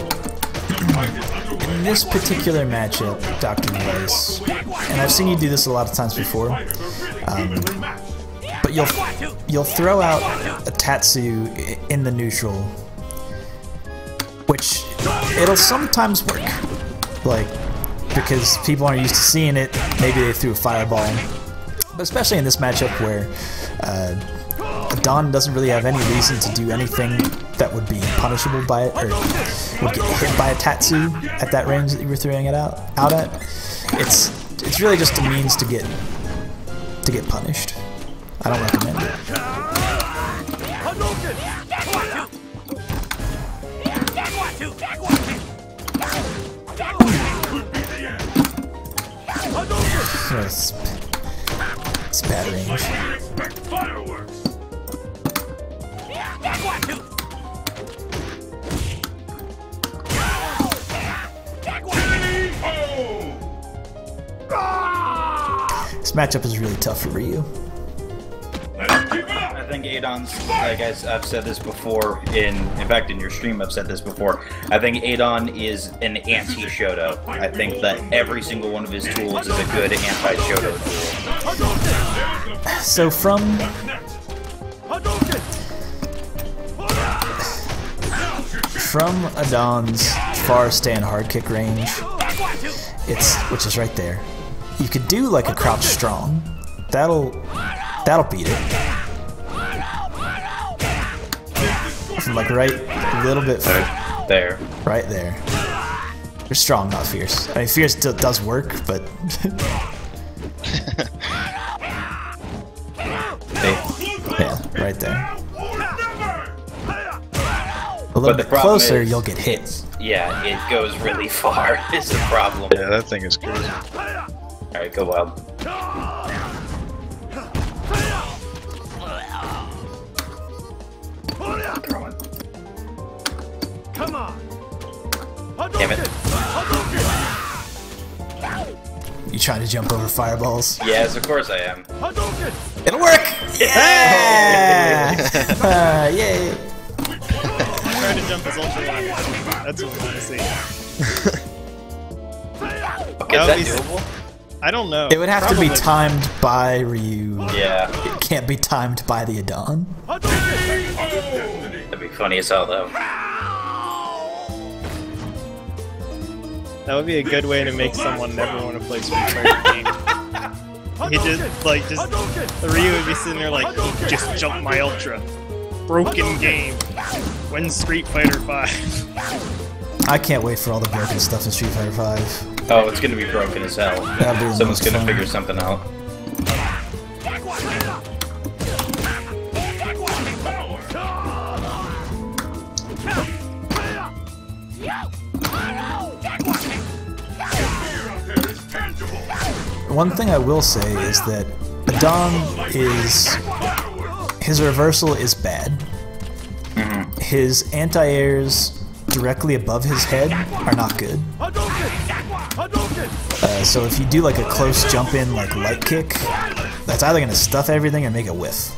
in this particular matchup, Dr. Rice, and I've seen you do this a lot of times before, but you'll throw out a Tatsu in the neutral, which it'll sometimes work, like because people aren't used to seeing it. Maybe they threw a fireball, but especially in this matchup where Adon doesn't really have any reason to do anything that would be punishable by it, or would get hit by a Tatsu at that range that you were throwing it out at. It's really just a means to get punished. I don't recommend it. It's bad range. Expect fireworks. This matchup is really tough for Ryu. I think Adon's, like I've said this before, in fact in your stream I've said this before, I think Adon is an anti-Shoto. I think that every single one of his tools is a good anti-Shoto tool. So from Adon's far stand hard kick range, which is right there, you could do like a crouch strong. That'll beat it. From like right a little bit there. Right there. Or strong, not fierce. I mean, fierce does work, but... Yeah, right there. A little bit closer, you'll get hit. Yeah, it goes really far, is the problem. Yeah, that thing is crazy. Alright, go wild. Throwing. Come on. Damn it. You trying to jump over fireballs? Yes, of course I am. It'll work! Yeah! Yay! Try to jump his ultra line. That's what we want to see. Okay, is that doable? I don't know. It would have to be timed by Ryu. Yeah. It can't be timed by the Adon. That'd be funny as hell, though. That would be a good way to make someone never want to play Street Fighter game. He just, the Ryu would be sitting there like, he just jumped my ultra. Broken game. When's Street Fighter 5? I can't wait for all the broken stuff in Street Fighter 5. Oh, it's gonna be broken as hell. Someone's gonna figure something out. One thing I will say is that Adon is... his reversal is bad. His anti-airs directly above his head are not good. So if you do like a close jump in, like light kick, that's either going to stuff everything or make a whiff.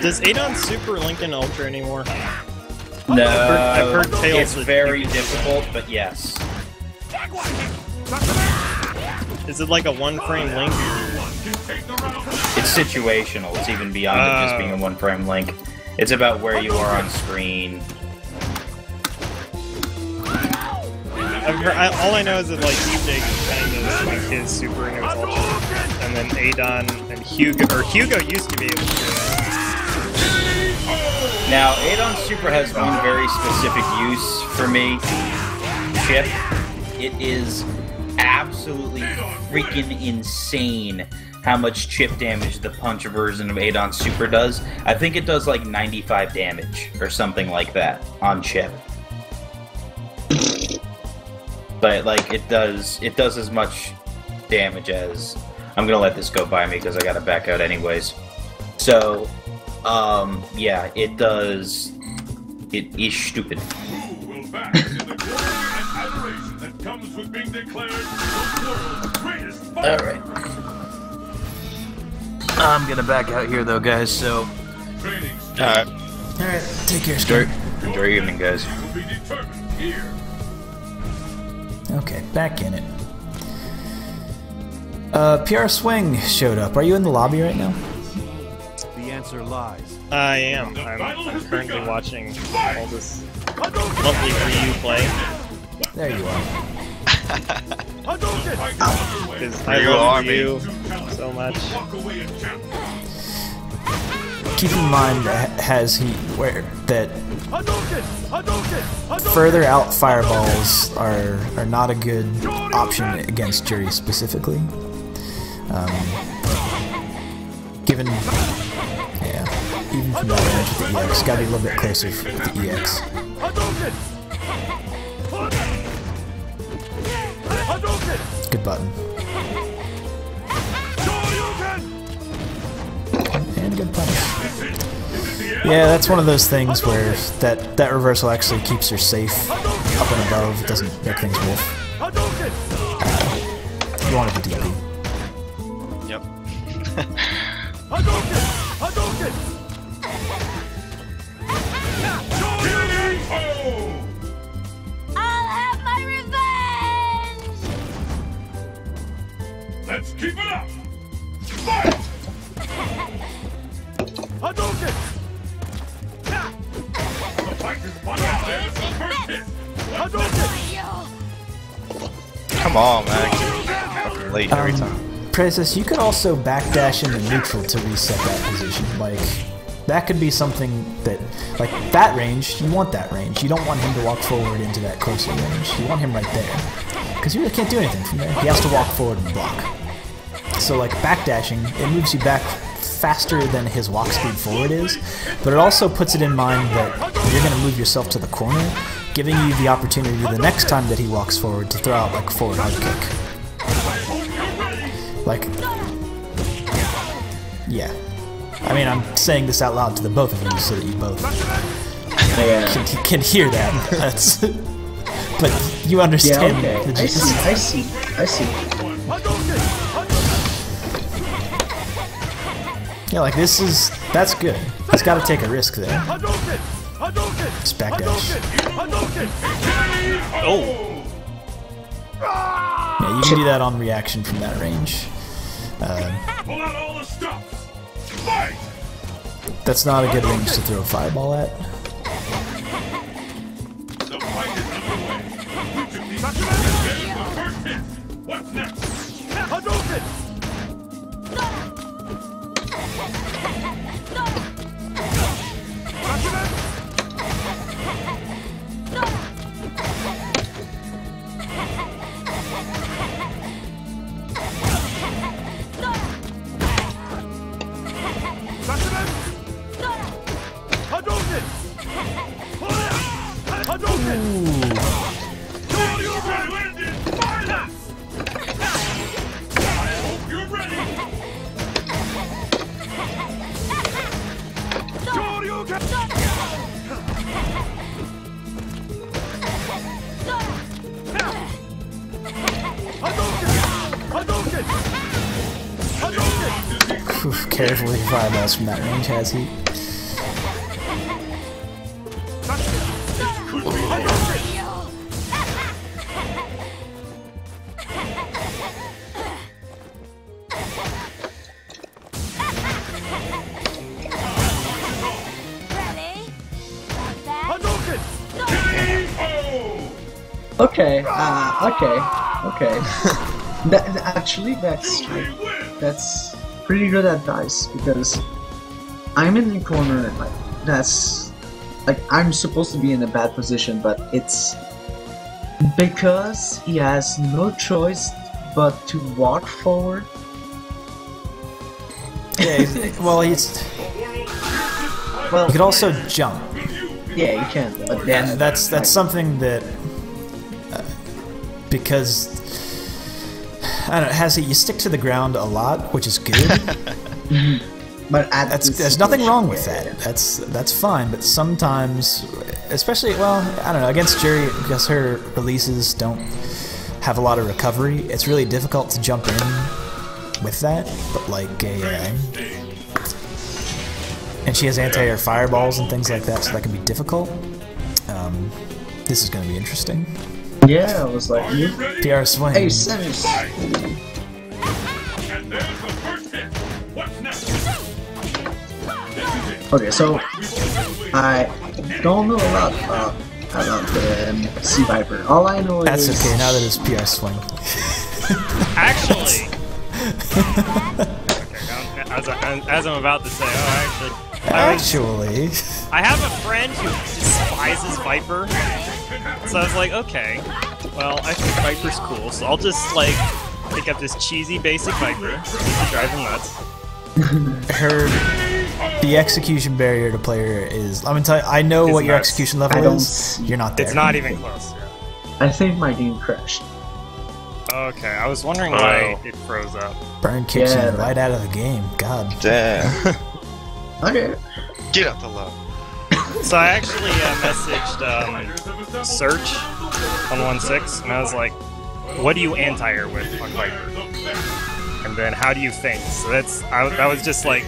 Does Adon super Lincoln Ultra anymore? No, I've heard tales it's very difficult, but yes. Is it like a one-frame link? It's situational. It's even beyond it just being a one-frame link. It's about where you are on screen. All I know is that like EJ kind of swing his super into his ultra, and then Adon and Hugo used to be able to do that. Now, Adon's super has one very specific use for me. Chip. It is absolutely freaking insane how much chip damage the punch version of Adon's super does. I think it does like 95 damage or something like that on chip. But like it does as much damage as... I'm gonna let this go by me because I gotta back out anyways. So, yeah, it does... It is stupid. Alright. I'm gonna back out here though, guys, so... Alright, take care, Scott. Enjoy your evening, guys. Okay, back in it. PR Swing showed up. Are you in the lobby right now? The answer lies. I am. I'm currently watching all this lovely Ryu play. There you are. Because I love Ryu so much. Keep in mind that further out fireballs are not a good option against Juri specifically. Given, yeah, even from that range with the EX, gotta be a little bit closer with the EX. Good button. And good punish. Yeah, that's one of those things where that reversal actually keeps her safe up and above. It doesn't make things wolf. You want to do DP. Yep. I'll have my revenge! Let's keep it up! Fight! Hadouken! The fighters want to play the first hit! Hadouken! Come on, man. Fucking late every time. Princess, you could also backdash into neutral to reset that position. Like, that could be something that, like, that range, you want that range. You don't want him to walk forward into that closer range. You want him right there. Because you really can't do anything from there. He has to walk forward and block. So, like, backdashing, it moves you back faster than his walk speed forward is, but it also puts it in mind that you're going to move yourself to the corner, giving you the opportunity the next time that he walks forward to throw out, like, a forward hard kick. Like, yeah. I mean, I'm saying this out loud to the both of you so that you both can hear that. That's, but you understand. Yeah, okay. I see. Yeah, like that's good. He's got to take a risk there. Just backdash. Oh. Yeah, you can do that on reaction from that range. Pull out all the stops. Fight! That's not a good range to throw a fireball at. The fight is underway. Which of these is the first hit? What's next? Hadouken! Carefully fireballs from that range, has he? Okay, actually, that's pretty good advice, because I'm in the corner, like, that's, like, I'm supposed to be in a bad position, but it's because he has no choice but to walk forward. Yeah, well, he could also jump. Yeah, you can, but then and that's something that because I don't know, you stick to the ground a lot, which is good. But there's nothing wrong with that. That's fine. But sometimes, especially, well, I don't know, against Juri, because her releases don't have a lot of recovery, it's really difficult to jump in with that. But like and she has anti-air fireballs and things like that, so that can be difficult. This is going to be interesting. Yeah, I was like, PR swing. Hey, Samus. And there's the first hit. What's next? Okay, so I don't know a lot about the Sea Viper. All I know That's is... okay, now that it's PR swing. Actually... okay, as I'm about to say, I have a friend who despises Viper, so I was like, okay, well, I think Viper's cool, so I'll just, like, pick up this cheesy basic Viper to drive him nuts. The execution barrier to play her is, I'm gonna tell you, I know what your execution level is, you're not there. It's not even close. I think my game crashed. Okay, I was wondering why it froze up. Burn kicks you right out of the game, god. Damn. Okay. Get out the low. So I actually messaged Search on 1.6, and I was like, what do you anti-air with on Viper? And then how do you feint? So that was just like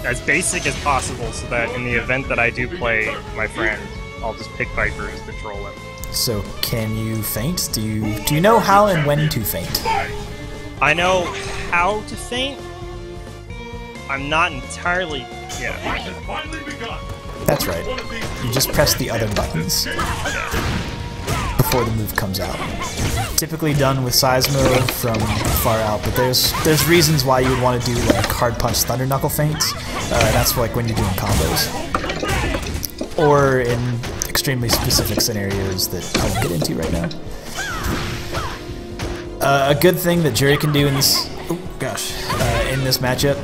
as basic as possible, so that in the event that I do play my friend, I'll just pick Viper as the troll him. So can you feint? Do you know how and when to feint? I know how to feint. I'm not entirely... yeah. That's right. You just press the other buttons before the move comes out. Typically done with Seismo from far out, but there's reasons why you would want to do like hard punch thunder knuckle feints. That's like when you're doing combos, or in extremely specific scenarios that I won't get into right now. A good thing that Juri can do in this, in this matchup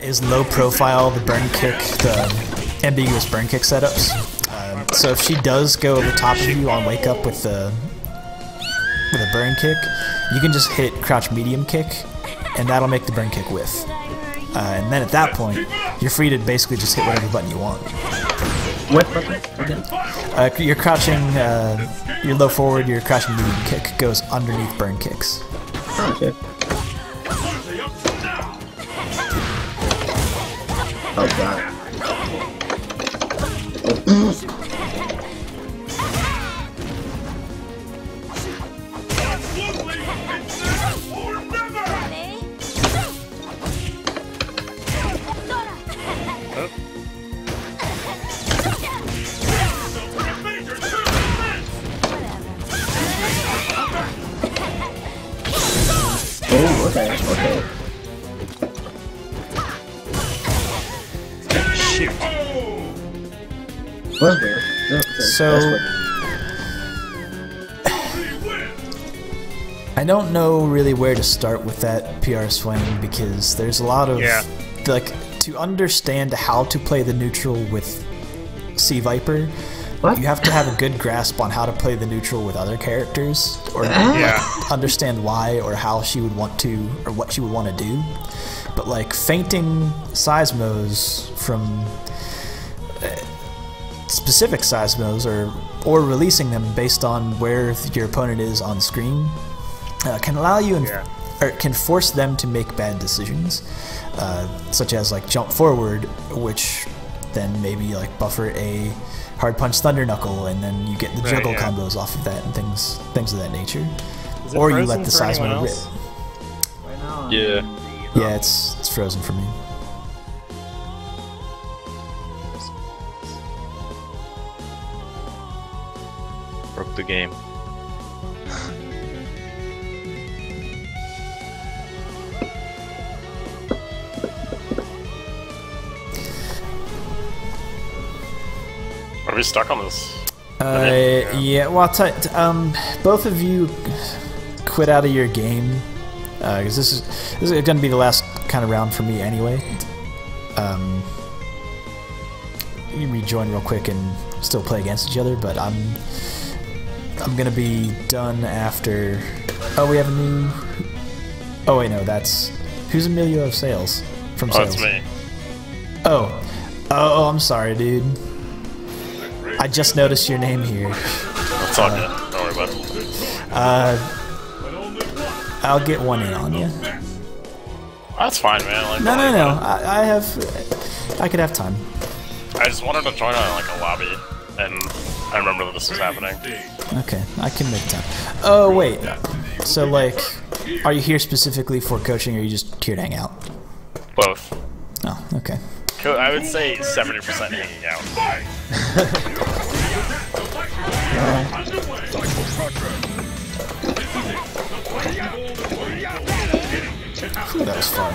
is low profile the burn kick, the ambiguous burn kick setups. So if she does go over top of you on wake up with a burn kick, you can just hit crouch medium kick, and that'll make the burn kick whiff. And then at that point, you're free to basically just hit whatever button you want. What button? You're crouching, your low forward, your crouching medium kick goes underneath burn kicks. Oh, okay. Oh god. Oh, okay, okay. Shoot. That's weird. So, I don't know really where to start with that PR swing, because there's a lot of, like, to understand how to play the neutral with Sea Viper, you have to have a good grasp on how to play the neutral with other characters, or understand why or how she would want to, or what she would want to do. But like feinting Seismos from specific Seismos, or releasing them based on where your opponent is on screen, can allow you, or can force them to make bad decisions, such as like jump forward, which then maybe like buffer a hard punch thunder knuckle, and then you get the juggle combos off of that and things of that nature. Or you let the Seismo rip. Yeah. Yeah, it's frozen for me. Broke the game. Are we stuck on this? Yeah, well, both of you quit out of your game, because this is going to be the last kind of round for me anyway. You can rejoin real quick and still play against each other, but I'm going to be done after... Oh, we have a new... Oh, wait, no, that's... Who's Emilio of Sales? From Sales? That's me. Oh, I'm sorry, dude. I just noticed your name here. It's all good. Don't worry about it. I'll get one in on you. That's fine, man. Like, no. I could have time. I just wanted to join on like a lobby, and I remember that this was happening. Okay, I can make time. Oh wait, so like, are you here specifically for coaching, or are you just here to hang out? Both. Oh, okay. I would say 70% hanging out. Ooh, that was fun.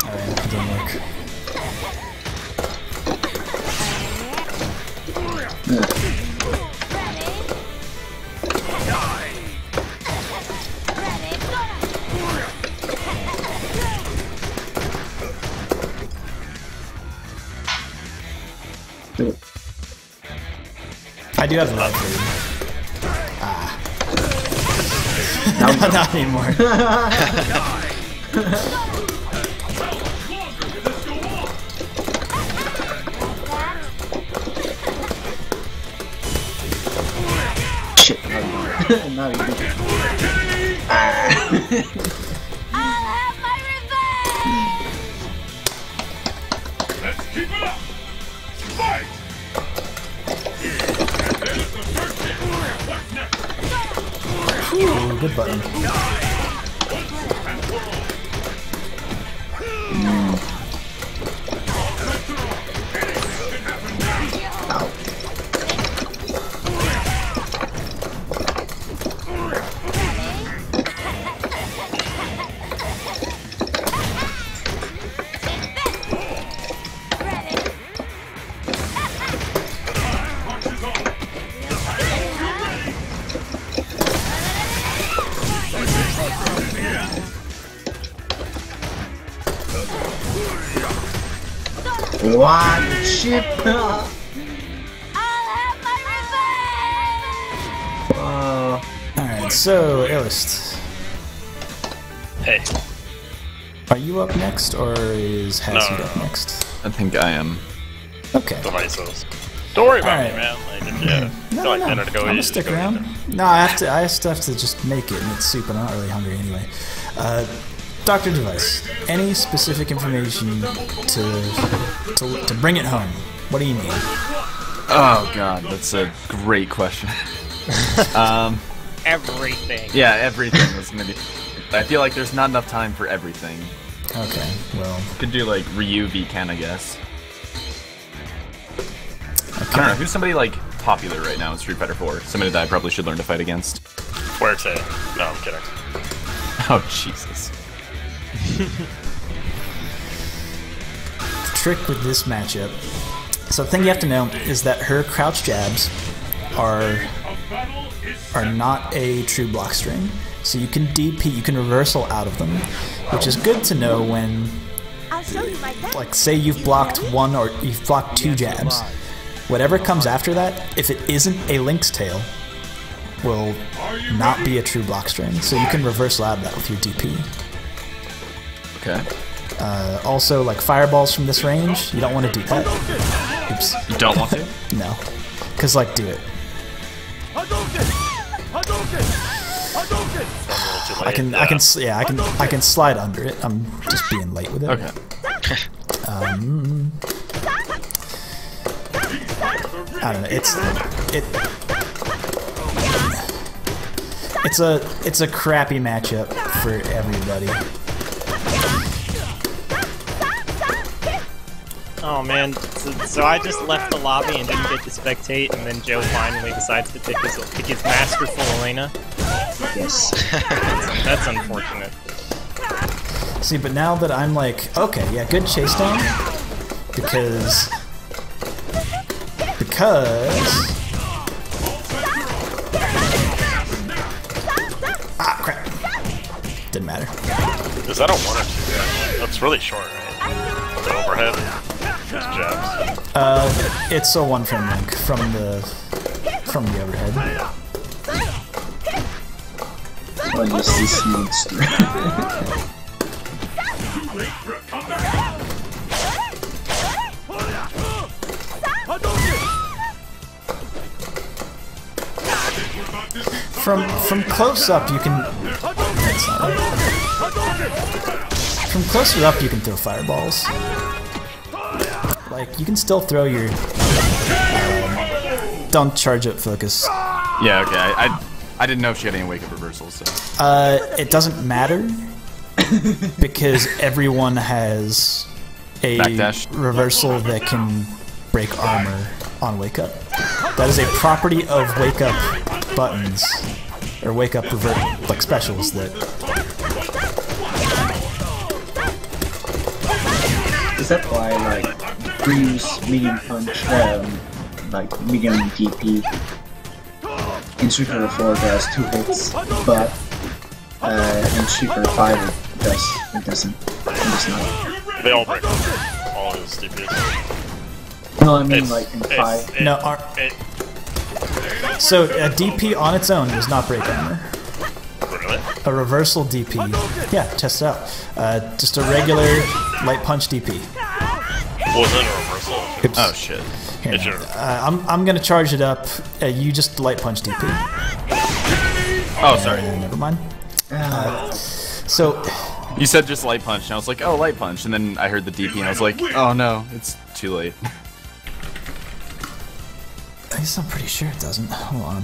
Alright, that didn't work. I do have the love for you. Ah. Not anymore. Shit. Not even. I'll have my revenge! Let's keep it up! Fight! And there's the first hit. What's next? Ooh, good button. What shit? Alright, so, Illust. Hey. Are you up next, or is Hazard No. up next? I think I am. Okay. Devices. Don't worry about Alright. me, man. Like, if you No, feel like no, dinner to go I'm eat, gonna just stick go eat around. dinner. No, I still have to just make it, and it's soup, and I'm not really hungry anyway. Dr. Device, any specific information to bring it home? What do you need? Oh god, that's a great question. Everything. Yeah, everything was gonna be. I feel like there's not enough time for everything. Okay, well. Could do like Ryu v Ken, I guess. Okay. I don't know, who's somebody like popular right now in Street Fighter 4? Somebody that I probably should learn to fight against. Where to? No, I'm kidding. Oh, Jesus. The trick with this matchup. So the thing you have to know is that her crouch jabs are not a true block string. So you can DP, you can reversal out of them, which is good to know when, like, say you've blocked one or you've blocked two jabs. Whatever comes after that, if it isn't a Link's Tail, will not be a true block string. So you can reversal out of that with your DP. Okay. Also, like fireballs from this range, you don't want to do that. Oops. You don't want to? No. Because, like, do it. I can slide under it. I'm just being late with it. Okay. I don't know. It's a crappy matchup for everybody. Oh man, so I just left the lobby and didn't get to spectate, and then Joe finally decides to pick his masterful Elena. Yes. That's unfortunate. See, but now that I'm like, okay, yeah, good chase down, because ah, crap, didn't matter. Is that a 1 or 2? That's really short, right? The overhead. Just jabs. It's a one frame link from the overhead. What is this monster? From close up you can. That's not right. From closer up you can throw fireballs. Like, you can still throw your don't charge up focus. Yeah, okay. I didn't know if she had any wake up reversals. So. It doesn't matter because everyone has a Backdash. reversal that can break armor on wake up. That is a property of wake up buttons or wake up like specials that. Is that why, like, Ryu's medium punch, like medium DP in Street Fighter 4 does 2 hits, but in Street Fighter 5 it doesn't. It does not. They all break all his DPs. No, I mean like in 5. No, so a DP on its own does not break armor. Really? A reversal DP. Yeah, test it out. Just a regular light punch DP. Was it a reversal? Oops. Oh shit. Here, I'm gonna charge it up. You just light punch DP. Oh, sorry. Never mind. So you said just light punch, and I was like, oh, light punch, and then I heard the DP, and I was like, oh no, it's too late. I guess I'm pretty sure it doesn't. Hold on.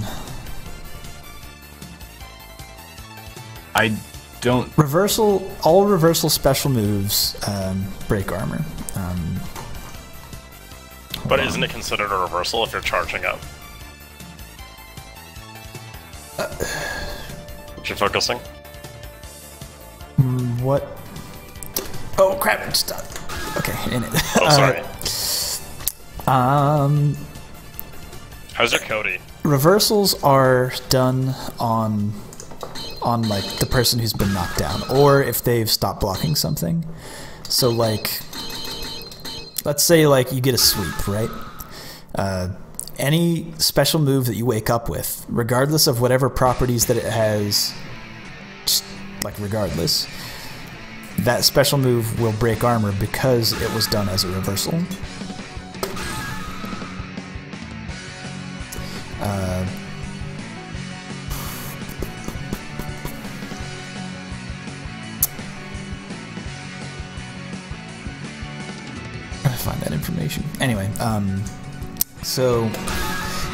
I don't. All reversal special moves break armor. But isn't it considered a reversal if you're charging up? If you're focusing? What? Oh crap! It's done. Okay, in it. Oh, sorry. How's your Cody? Reversals are done on like the person who's been knocked down, or if they've stopped blocking something. So like, let's say like you get a sweep, right? Any special move that you wake up with, regardless of whatever properties that it has, just like regardless, that special move will break armor because it was done as a reversal. Find that information. Anyway, so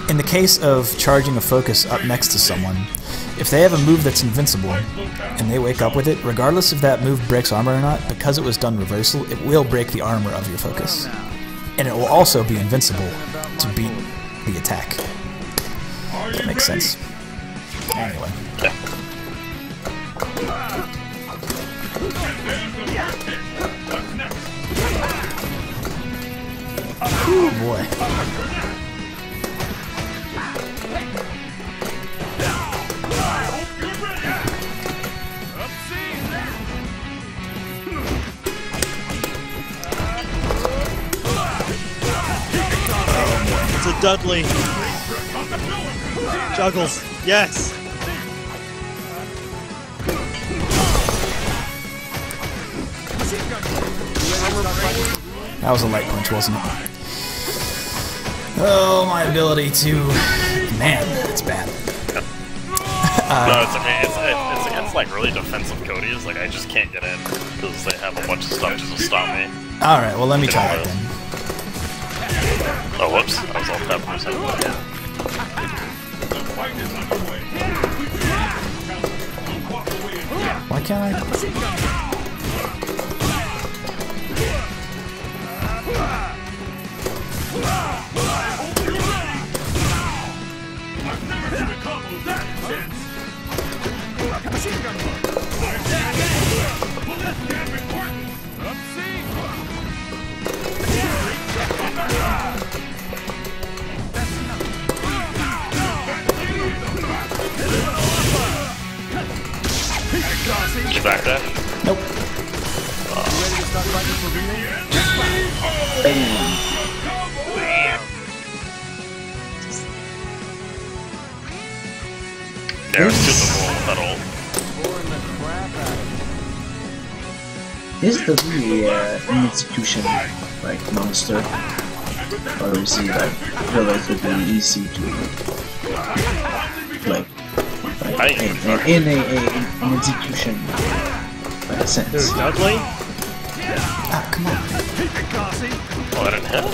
in the case of charging a focus up next to someone, if they have a move that's invincible and they wake up with it, regardless if that move breaks armor or not, because it was done reversal, it will break the armor of your focus. And it will also be invincible to beat the attack. That makes sense. Anyway. Oh boy. It's a Dudley. Juggles. Yes. That was a light punch, wasn't it? Oh, my ability to... Man, that's bad. No, it's okay. It's against like really defensive Codys. Like I just can't get in because they have a bunch of stuff just to stop me. Alright, well let me try that then. Oh, whoops. I was off that for a second. Why can't I? Did you back that? Nope. Yeah, it's just a roll with that ult. Is the an execution like monster, or is he like relatively easy to like in an execution sense? There's Dudley. Ah, come on. Oh, that didn't hit.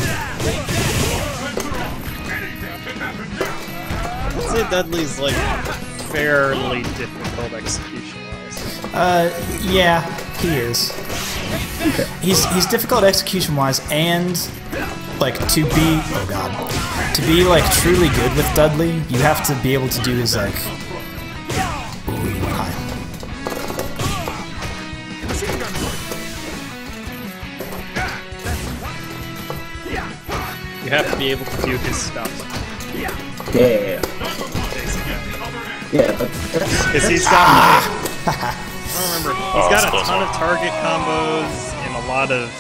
I'd say Dudley's like fairly difficult execution-wise. Yeah, he is. He's difficult execution-wise, and like to be like truly good with Dudley, you have to be able to do his like. You have to be able to do his stuff. Yeah, but because he's got like, I don't remember. He's got a ton of target combos and a lot of.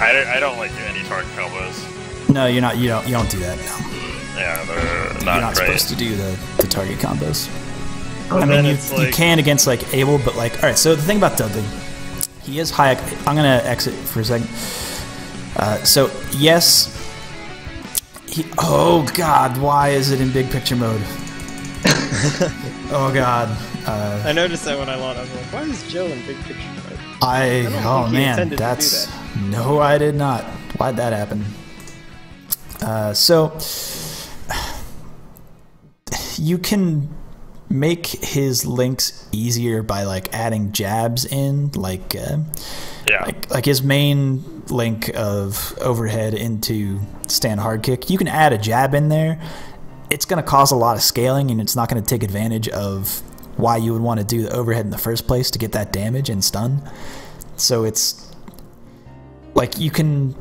I don't like do any target combos. No, you're not. You don't do that. No. Yeah, they're not You're not great. supposed to do the target combos. And I mean, you like, can against like Abel, but like, all right. So the thing about Dudley, he is high. I'm gonna exit for a second. So yes. Oh God! Why is it in big picture mode? Oh God! I noticed that when I launched. I was like, "Why is Joe in big picture mode?" Oh man, that's no, I did not. Why'd that happen? So you can make his links easier by like adding jabs in, like like his main link of overhead into stand hard kick. You can add a jab in there. It's going to cause a lot of scaling, and it's not going to take advantage of why you would want to do the overhead in the first place to get that damage and stun. So it's like you can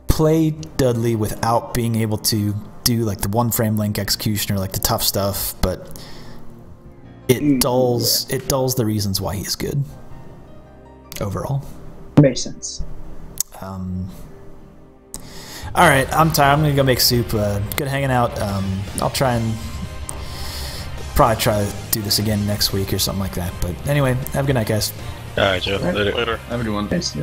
play Dudley without being able to do like the one frame link execution or like the tough stuff, but it dulls the reasons why he's good overall. Makes sense. All right, I'm tired. I'm gonna go make soup. Good hanging out. I'll probably try to do this again next week or something like that. But anyway, have a good night, guys. All right, Joe. Later. Have a good one. Thanks,